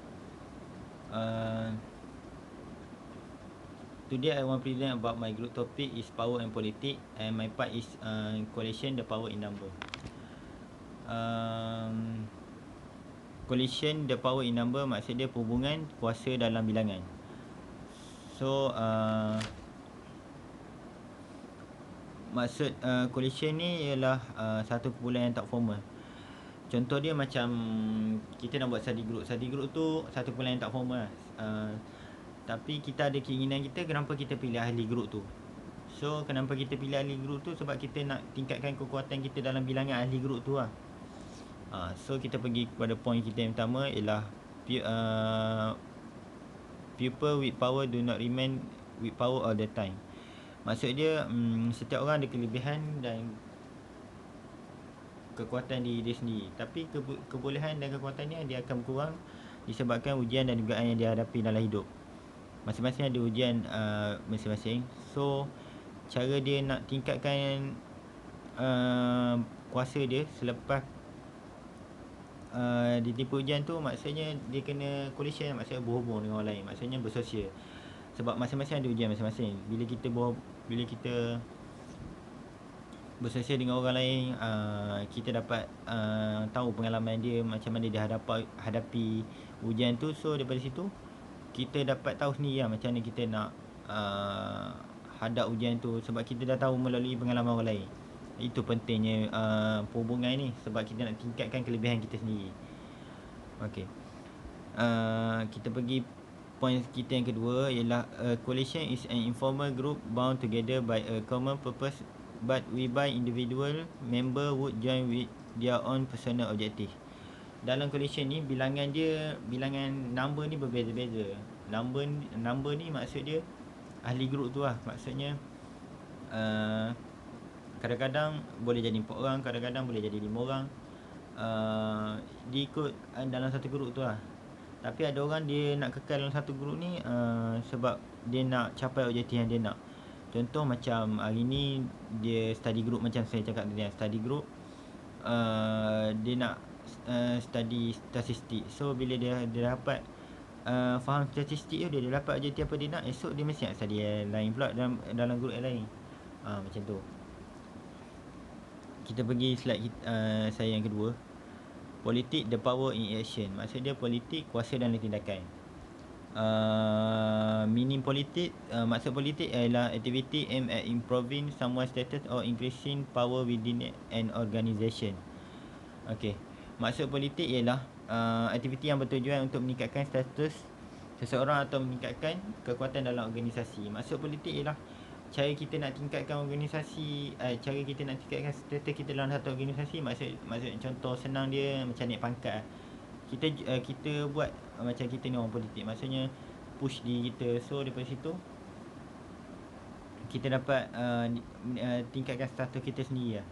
Today I want to present about my group topic is power and politics, and my part is coalition the power in number. Coalition the power in number maksud dia perhubungan kuasa dalam bilangan. So maksud coalition ni ialah satu kumpulan yang tak formal. Contoh dia macam kita nak buat study group tu satu kumpulan yang tak formal lah. Tapi kita ada keinginan kita, kenapa kita pilih ahli group tu. So kenapa kita pilih ahli group tu, sebab kita nak tingkatkan kekuatan kita dalam bilangan ahli group tu lah. So kita pergi kepada point kita yang pertama ialah people with power do not remain with power all the time. Maksud dia setiap orang ada kelebihan dan kekuatan diri dia sendiri, tapi kebolehan dan kekuatannya dia akan berkurang disebabkan ujian dan dugaan yang dia hadapi dalam hidup. Masing-masing ada ujian masing-masing. So cara dia nak tingkatkan kuasa dia selepas dia tipu ujian tu, maksudnya dia kena coalition, maksudnya berhubung dengan orang lain, maksudnya bersosial. Sebab masing-masing ada ujian masing-masing. Bila kita bersosial dengan orang lain, kita dapat tahu pengalaman dia, macam mana dia hadapi ujian tu. So daripada situ kita dapat tahu sendiri lah macam mana kita nak hadap ujian tu, sebab kita dah tahu melalui pengalaman orang lain. Itu pentingnya perhubungan ni, sebab kita nak tingkatkan kelebihan kita sendiri. Okey. Kita pergi point kita yang kedua, ialah a coalition is an informal group bound together by a common purpose, but whereby individual member would join with their own personal objective. Dalam coalition ni, bilangan number ni berbeza-beza. Number ni maksud dia ahli grup tu lah. Maksudnya kadang-kadang boleh jadi 4 orang, kadang-kadang boleh jadi 5 orang. Dia ikut dalam satu grup tu lah. Tapi ada orang dia nak kekal dalam satu grup ni sebab dia nak capai objektif yang dia nak. Contoh macam hari ni dia study group, macam saya cakap tadi, study group. Dia nak study statistik. So bila dia dapat faham statistik tu, dia dapat objektif apa dia nak, esok dia mesti nak study yang lain pula dalam grup yang lain. Macam tu. Kita pergi slide saya yang kedua. Politik, the power in action. Maksud dia politik, kuasa dalam tindakan. Meaning politik, maksud politik ialah activity aimed at improving someone's status or increasing power within an organisation. Okay. Maksud politik ialah aktiviti yang bertujuan untuk meningkatkan status seseorang atau meningkatkan kekuatan dalam organisasi. Maksud politik ialah cara kita nak tingkatkan organisasi, cara kita nak tingkatkan status kita dalam satu organisasi. Maksud contoh senang dia macam naik pangkat. Kita buat macam kita ni orang politik, maksudnya push diri kita. So daripada situ kita dapat tingkatkan status kita sendiri lah.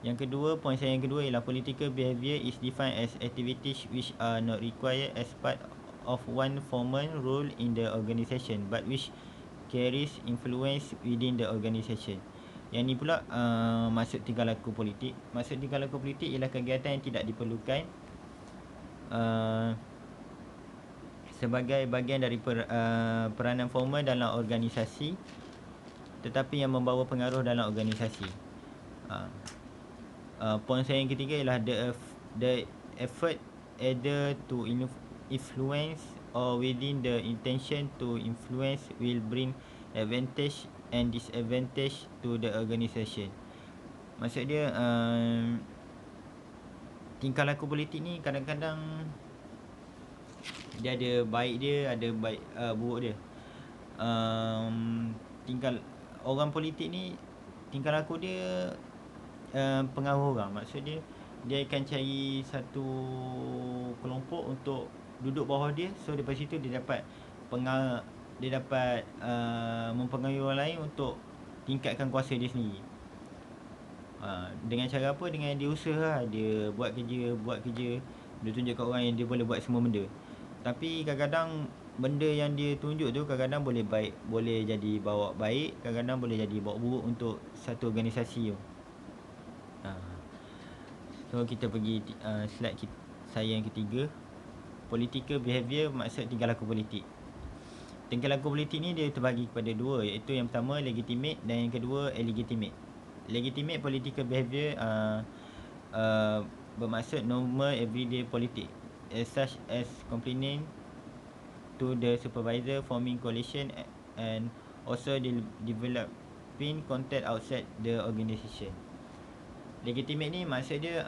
Yang kedua, poin saya yang kedua ialah political behaviour is defined as activities which are not required as part of one formal role in the organisation, but which carries influence within the organisation. Yang ni pula maksud tingkah laku politik. Maksud tingkah laku politik ialah kegiatan yang tidak diperlukan sebagai bahagian dari peranan formal dalam organisasi, tetapi yang membawa pengaruh dalam organisasi. Poin saya yang ketiga ialah the effort either to influence or within the intention to influence will bring advantage and disadvantage to the organisation. Maksud dia tingkah laku politik ni kadang-kadang dia ada baik dia, ada baik buruk dia. Orang politik ni tingkah laku dia pengaruh orang. Maksud dia akan cari satu kelompok untuk duduk bawah dia. So daripada situ dia dapat mempengaruhi orang lain untuk tingkatkan kuasa dia sendiri. Dengan cara apa? Dengan dia usaha, dia buat kerja, dia tunjuk kat orang yang dia boleh buat semua benda. Tapi kadang-kadang benda yang dia tunjuk tu kadang-kadang boleh baik, boleh jadi bawa baik, kadang-kadang boleh jadi bawa buruk untuk satu organisasi tu. So kita pergi slide saya yang ketiga. Political behaviour, maksud tingkah laku politik. Tingkah laku politik ni dia terbagi kepada dua, iaitu yang pertama legitimate dan yang kedua illegitimate. Legitimate political behaviour bermaksud normal everyday politik, such as complaining to the supervisor, forming coalition and also developing contact outside the organisation. Legitimate ni maksud dia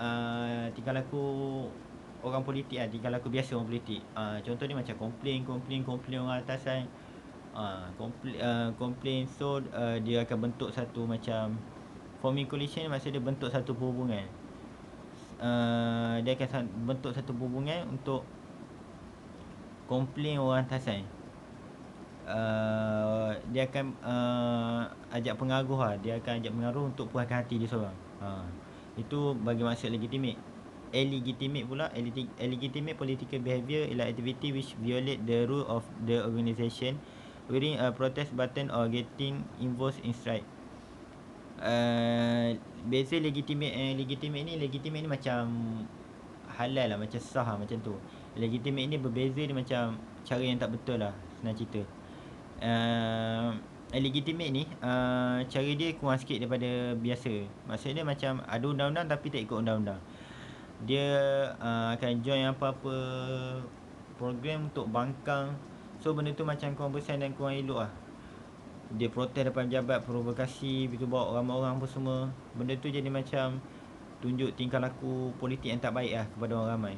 tingkah laku orang politik lah, tingkah laku biasa orang politik. Contoh dia macam komplain orang atasan, komplain. So dia akan bentuk satu macam forming coalition, maksud dia bentuk satu perhubungan. Dia akan bentuk satu perhubungan untuk komplain orang atasan. Dia akan ajak pengaruh lah. Dia akan ajak pengaruh untuk puaskan hati dia seorang. Itu bagi maksud legitimate. illegitimate pula. Illegitimate political behaviour ialah activity which violate the rule of the organisation, wearing a protest button or getting involved in strike. Beza legitimate and illegitimate ni, legitimate ni macam halal lah, macam sah lah, macam tu. Legitimate ni berbeza, dia macam cara yang tak betul lah, senang cerita. Illegitimate ni cara dia kurang sikit daripada biasa. Maksudnya macam ada undang-undang tapi tak ikut undang-undang. Dia akan join apa-apa program untuk bangkang. So benda tu macam kurang bersan dan kurang elok lah. Dia protes depan pejabat, provokasi, begitu bawa ramai orang apa semua. Benda tu jadi macam tunjuk tingkah laku politik yang tak baik lah kepada orang ramai.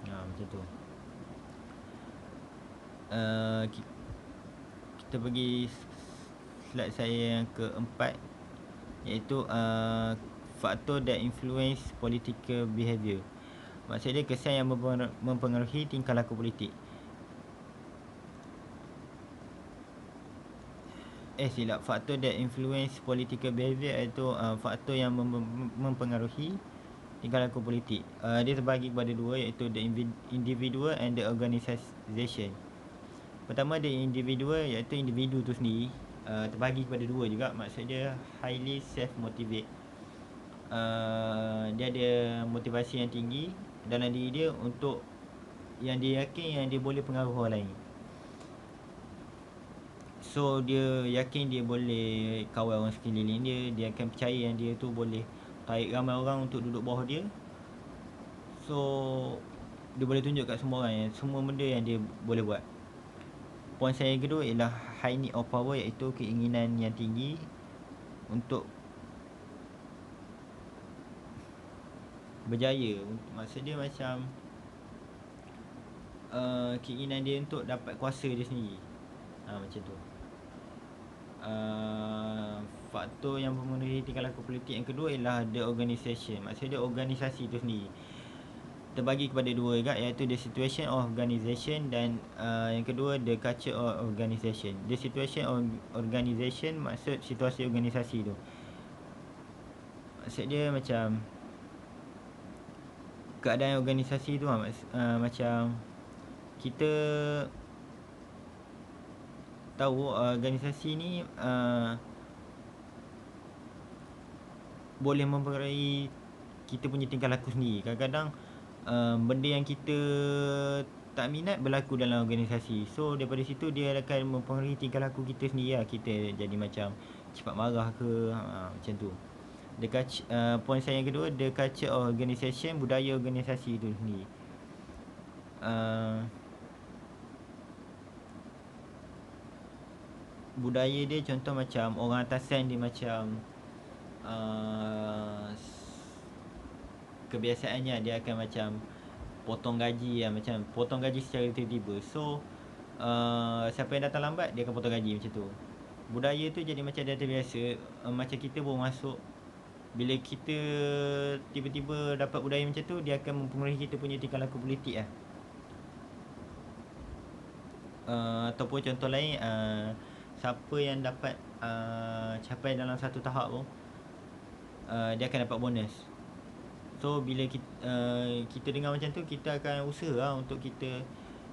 Macam tu. Kita pergi slide saya yang keempat, iaitu faktor that influence political behaviour. Maksudnya kesan yang mempengaruhi tingkah laku politik. Silap. Faktor that influence political behaviour iaitu faktor yang mempengaruhi tingkah laku politik. Dia terbagi kepada dua, iaitu the individual and the organisation. Pertama, the individual, iaitu individu tu sendiri. Terbagi kepada dua juga. Maksud dia highly self-motivate. Dia ada motivasi yang tinggi dalam diri dia untuk yang dia yakin yang dia boleh pengaruh orang lain. So dia yakin dia boleh kawal orang sekeliling dia. Dia akan percaya yang dia tu boleh tarik ramai orang untuk duduk bawah dia. So dia boleh tunjuk kat semua orang yang semua benda yang dia boleh buat. Poin saya yang kedua ialah high need of power, iaitu keinginan yang tinggi untuk berjaya. Maksud dia macam keinginan dia untuk dapat kuasa dia sendiri. Macam tu. Faktor yang memenuhi tingkah laku politik yang kedua ialah the organisation. Maksud dia organisasi tu sendiri. Terbagi kepada dua juga, iaitu the situation of organisation dan yang kedua the culture of organisation. The situation of organisation maksud situasi organisasi tu. Maksud dia macam keadaan organisasi tu macam kita tahu organisasi ni boleh mempengaruhi kita punya tingkah laku sendiri. Kadang-kadang benda yang kita tak minat berlaku dalam organisasi. So daripada situ dia akan mempengaruhi tingkah laku kita sendiri lah. Kita jadi macam cepat marah ke, macam tu. Poin saya yang kedua, the culture of organisation, budaya organisasi tu sendiri. Budaya dia contoh macam orang atasan dia macam kebiasaannya dia akan macam potong gaji lah, macam potong gaji secara tiba-tiba. So siapa yang datang lambat dia akan potong gaji macam tu. Budaya tu jadi macam dah terbiasa. Macam kita baru masuk, bila kita tiba-tiba dapat budaya macam tu, dia akan mempengaruhi kita punya tingkah laku politik lah. Ataupun contoh lain, siapa yang dapat capai dalam satu tahap tu, dia akan dapat bonus. So bila kita dengar macam tu, kita akan usaha lah untuk kita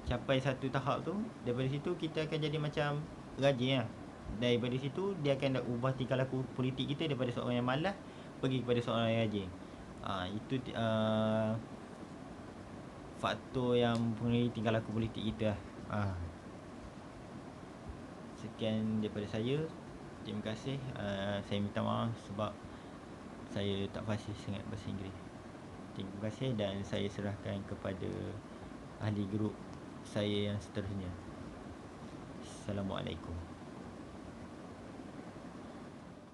capai satu tahap tu. Daripada situ kita akan jadi macam rajin lah. Daripada situ dia akan ubah tingkah laku politik kita daripada seorang yang malas pergi kepada seorang yang rajin. Itu faktor yang mempengaruhi tingkah laku politik kita lah. Sekian daripada saya. Terima kasih. Saya minta maaf sebab saya tak fasih sangat bahasa Inggeris. Terima kasih dan saya serahkan kepada ahli grup saya yang seterusnya. Assalamualaikum.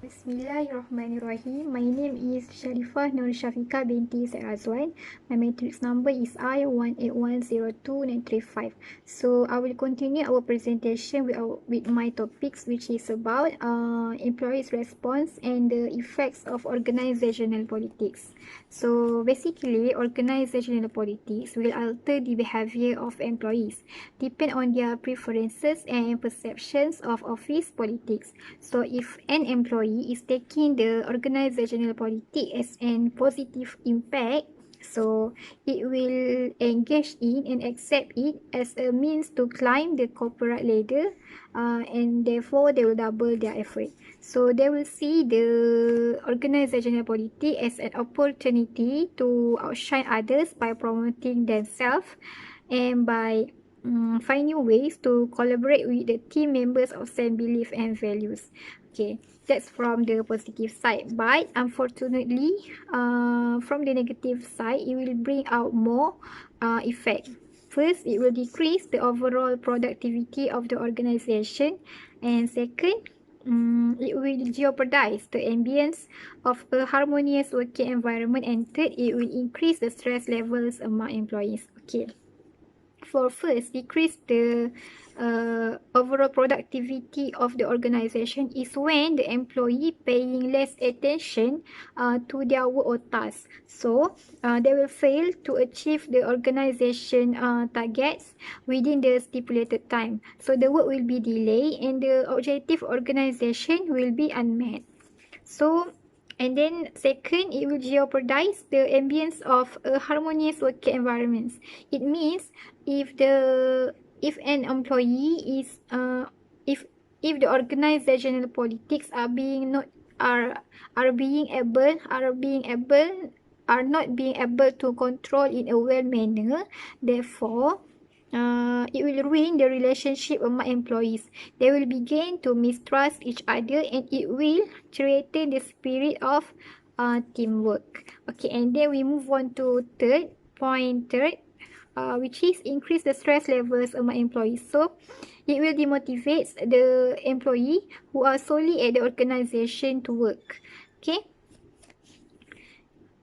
Bismillahirrahmanirrahim. My name is Sharifah Nur Syafiqah binti Said Azwan. My matrix number is I1810235. So I will continue our presentation with my topics, which is about employees' response and the effects of organizational politics. So basically, organizational politics will alter the behavior of employees, depend on their preferences and perceptions of office politics. So if an employee is taking the organizational politics as an positive impact, So it will engage in and accept it as a means to climb the corporate ladder, and therefore they will double their effort. So they will see the organizational politics as an opportunity to outshine others by promoting themselves and by finding ways to collaborate with the team members of same belief and values. Okay, that's from the positive side. But unfortunately, from the negative side, it will bring out more effect. First, it will decrease the overall productivity of the organization, and second, it will jeopardize the ambience of a harmonious working environment, and third, it will increase the stress levels among employees. Okay. For first, decrease the overall productivity of the organization is when the employee paying less attention to their work or tasks. So, they will fail to achieve the organization targets within the stipulated time. So, the work will be delayed and the objective organization will be unmet. So, and then second, it will jeopardize the ambience of a harmonious working environment. It means if the if an employee is if the organizational politics are being not are being able are not being able to control in a well manner, therefore it will ruin the relationship among employees. They will begin to mistrust each other and it will threaten the spirit of teamwork. Okay, and then we move on to third, which is increase the stress levels among employees. So, it will demotivate the employee who are solely at the organization to work. Okay.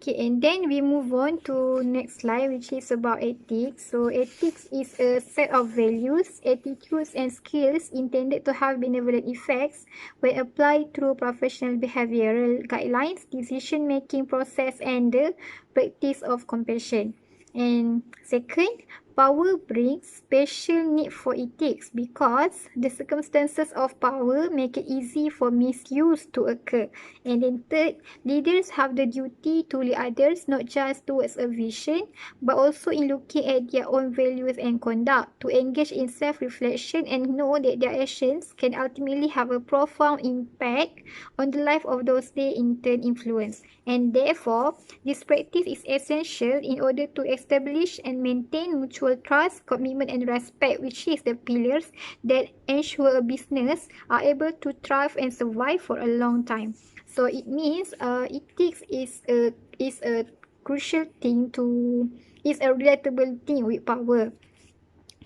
Okay, and then we move on to next slide, which is about ethics. So ethics is a set of values, attitudes, and skills intended to have benevolent effects when applied through professional behavioral guidelines, decision-making process, and the practice of compassion. And second, power brings special need for ethics because the circumstances of power make it easy for misuse to occur. And then third, leaders have the duty to lead others not just towards a vision but also in looking at their own values and conduct, to engage in self-reflection and know that their actions can ultimately have a profound impact on the life of those they in turn influence. And therefore, this practice is essential in order to establish and maintain mutual trust, commitment, and respect, which is the pillars that ensure a business are able to thrive and survive for a long time. So it means ethics is a crucial thing to is a relatable thing with power.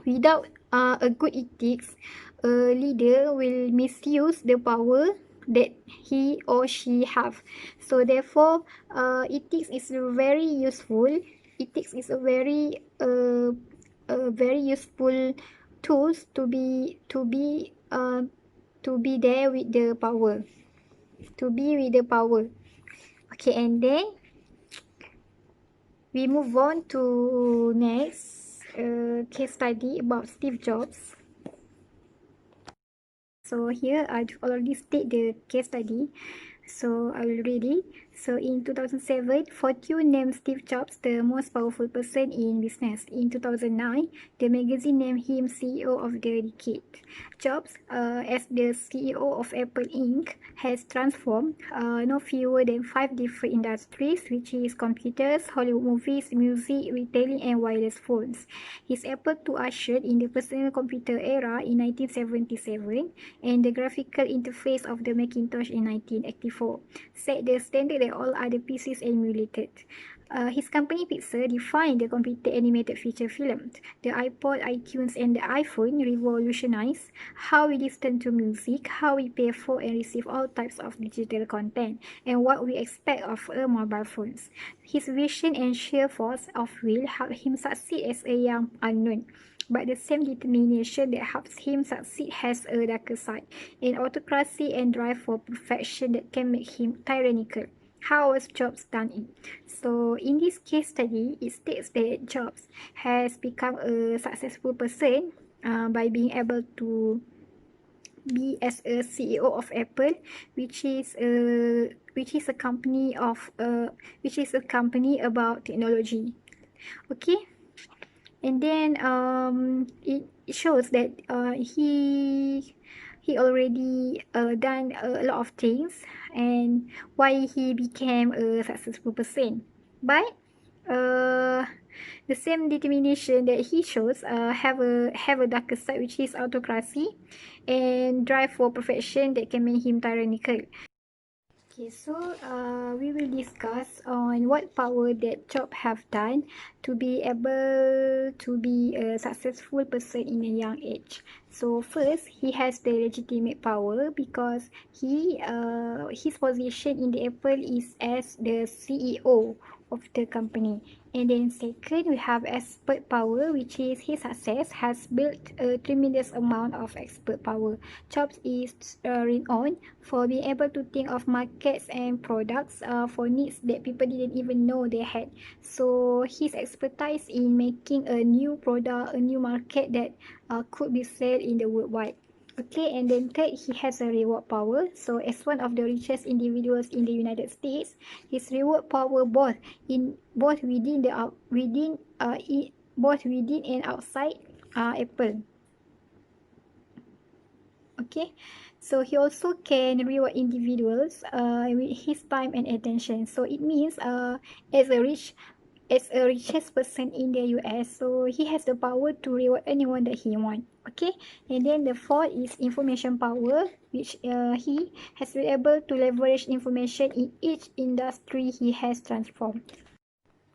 Without a good ethics, a leader will misuse the power that he or she have. So therefore, ethics is very useful. Ethics is a very useful tools to be there with the power. To be with the power. Okay, and then we move on to next case study about Steve Jobs. So here I've already stated the case study. So I will read it. So in 2007, Fortune named Steve Jobs the most powerful person in business. In 2009, the magazine named him CEO of the decade. Jobs, as the CEO of Apple Inc., has transformed no fewer than 5 different industries, which is computers, Hollywood movies, music, retailing, and wireless phones. His Apple II ushered in the personal computer era in 1977, and the graphical interface of the Macintosh in 1984 set the standard that all other PCs emulated. His company Pixar defined the computer animated feature film. The iPod, iTunes, and the iPhone revolutionized how we listen to music, how we pay for and receive all types of digital content, and what we expect of a mobile phones. His vision and sheer force of will helped him succeed as a young unknown. But the same determination that helps him succeed has a darker side, an autocracy and drive for perfection that can make him tyrannical. How was Jobs done it? So in this case study, it states that Jobs has become a successful person by being able to be as a CEO of Apple, which is a company about technology. Okay, and then it shows that he already done a lot of things, and why he became a successful person. But the same determination that he shows have a darker side, which is autocracy and drive for perfection that can make him tyrannical. Okay, so we will discuss on what power that Job have done to be able to be a successful person in a young age. So first, he has the legitimate power because his position in the Apple is as the CEO of the company. And then second, we have expert power, which is his success has built a tremendous amount of expert power. Jobs is renowned for being able to think of markets and products for needs that people didn't even know they had. So his expertise in making a new product, a new market that could be sold in the worldwide. Okay, and then third, he has a reward power. So as one of the richest individuals in the United States, his reward power both within and outside Apple. Okay, so he also can reward individuals with his time and attention. So it means as a richest person in the US, so he has the power to reward anyone that he wants. Okay, and then the fourth is information power, which he has been able to leverage information in each industry he has transformed.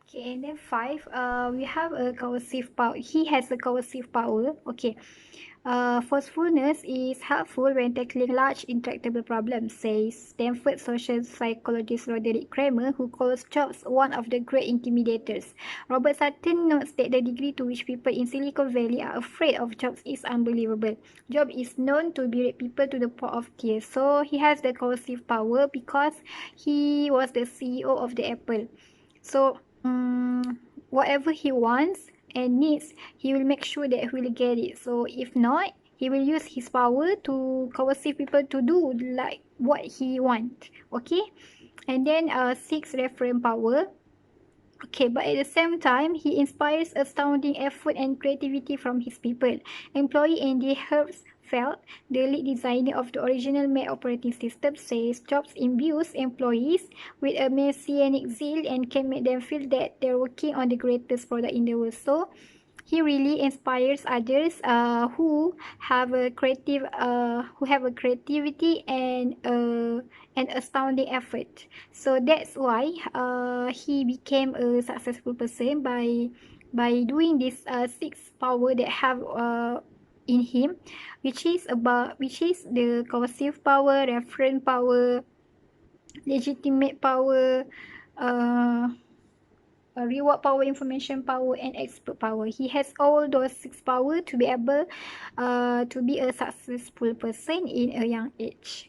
Okay, and then five, we have a coercive power. He has a coercive power. Okay, forcefulness is helpful when tackling large intractable problems, says Stanford social psychologist Roderick Kramer, who calls Jobs one of the great intimidators. Robert Sutton notes that the degree to which people in Silicon Valley are afraid of Jobs is unbelievable. Jobs is known to berate people to the point of tears, so he has the coercive power because he was the CEO of the Apple. So whatever he wants and needs, he will make sure that he will get it. So if not, he will use his power to coerce people to do like what he wants. Okay, and then six, reference power. Okay, but at the same time, he inspires astounding effort and creativity from his people. Employee Andy Hertzfeld, the lead designer of the original Mac operating system, says Jobs imbues employees with a messianic zeal and can make them feel that they're working on the greatest product in the world. So he really inspires others who have a creativity and an astounding effort. So that's why he became a successful person by doing this six power that have in him, which is the coercive power, reference power, legitimate power, uh, reward power, information power, and expert power. He has all those six power to be able to be a successful person in a young age.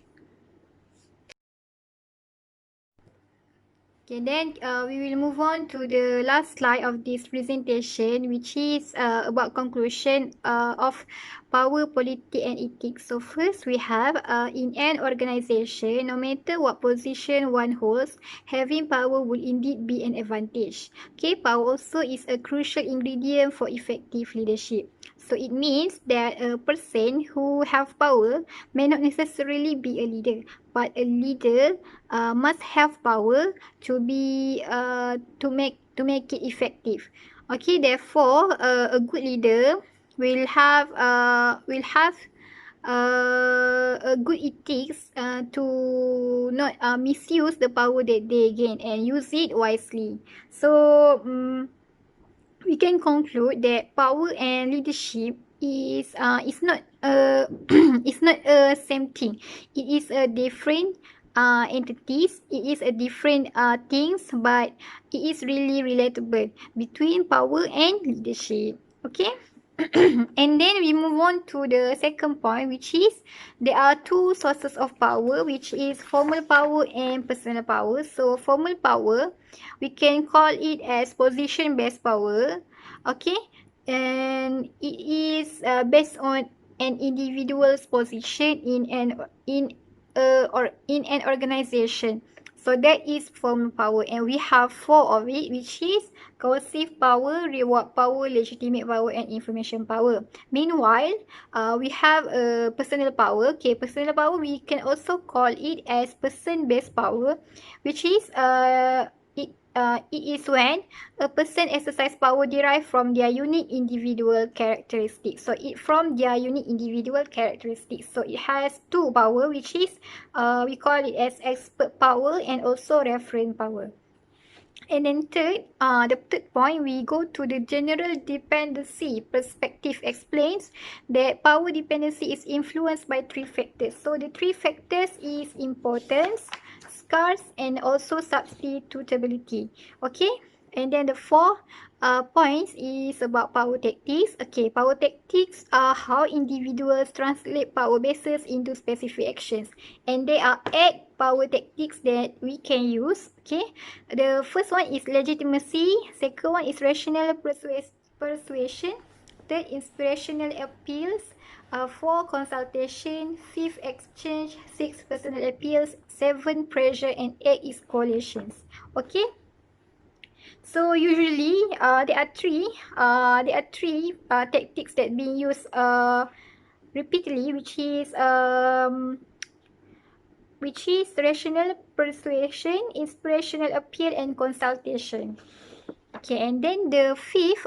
Okay, then we will move on to the last slide of this presentation, which is about conclusion of power, politics, and ethics. So first we have in an organization, no matter what position one holds, having power will indeed be an advantage. Okay, power also is a crucial ingredient for effective leadership. So it means that a person who have power may not necessarily be a leader, but a leader must have power to make it effective. Okay, therefore a good leader will have a good ethics to not misuse the power that they gain and use it wisely. So we can conclude that power and leadership is not it's not a same thing. It is a different entities. It is a different things, but it is really relatable between power and leadership. Okay. And then we move on to the second point, which is there are two sources of power, which is formal power and personal power. So formal power, we can call it as position based power. Okay, and it is based on an individual's position in an organization. So that is formal power, and we have 4 of it, which is coercive power, reward power, legitimate power, and information power. Meanwhile, we have personal power. Okay, personal power, we can also call it as person-based power, which is it is when a person exercise power derived from their unique individual characteristics. So it from their unique individual characteristics. So it has 2 power, which is we call it as expert power and also referent power. And then the third point, we go to the general dependency perspective explains that power dependency is influenced by 3 factors. So the 3 factors is importance, scarce, and also substitutability. Okay, and then the 4 points is about power tactics. Okay, power tactics are how individuals translate power bases into specific actions, and they are 8 power tactics that we can use. Okay, the first one is legitimacy, second one is rational persuasion, third inspirational appeals, 4 consultation, 5 exchange, 6 personal appeals, 7 pressure, and 8 is coalitions. Okay, so usually there are three tactics that being used repeatedly, which is rational persuasion, inspirational appeal, and consultation. Okay, and then the 5th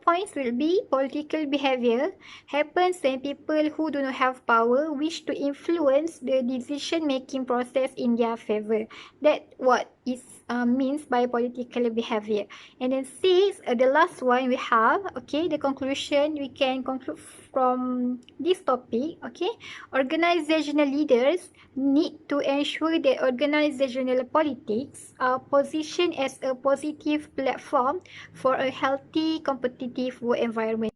points will be political behavior. Happens when people who do not have power wish to influence the decision-making process in their favor. That what is means by political behavior. And then 6, the last one we have, okay, the conclusion, we can conclude from this topic, okay, organizational leaders need to ensure that organizational politics are positioned as a positive platform for a healthy competitive work environment.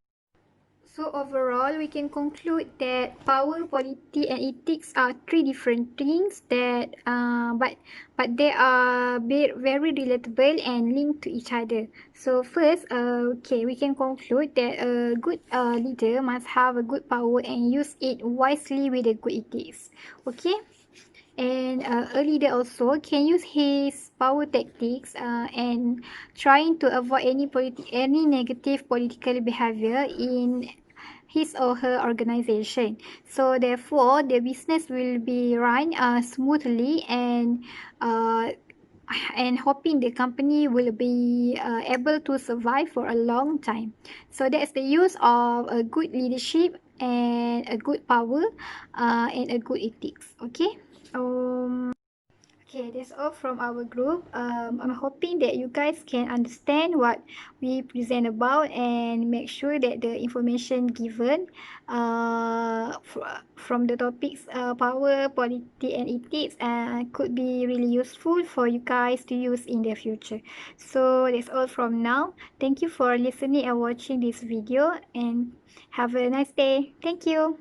So overall, we can conclude that power, polity, and ethics are 3 different things that, but they are very relatable and linked to each other. So first, okay, we can conclude that a good leader must have a good power and use it wisely with a good ethics. Okay. And a leader also can use his power tactics and trying to avoid any negative political behavior in his or her organization. So therefore, the business will be run smoothly and hoping the company will be able to survive for a long time. So that's the use of a good leadership and a good power and a good ethics. Okay. Okay, that's all from our group. I'm hoping that you guys can understand what we present about and make sure that the information given from the topics power, polity, and ethics could be really useful for you guys to use in the future. So that's all from now. Thank you for listening and watching this video, and have a nice day. Thank you.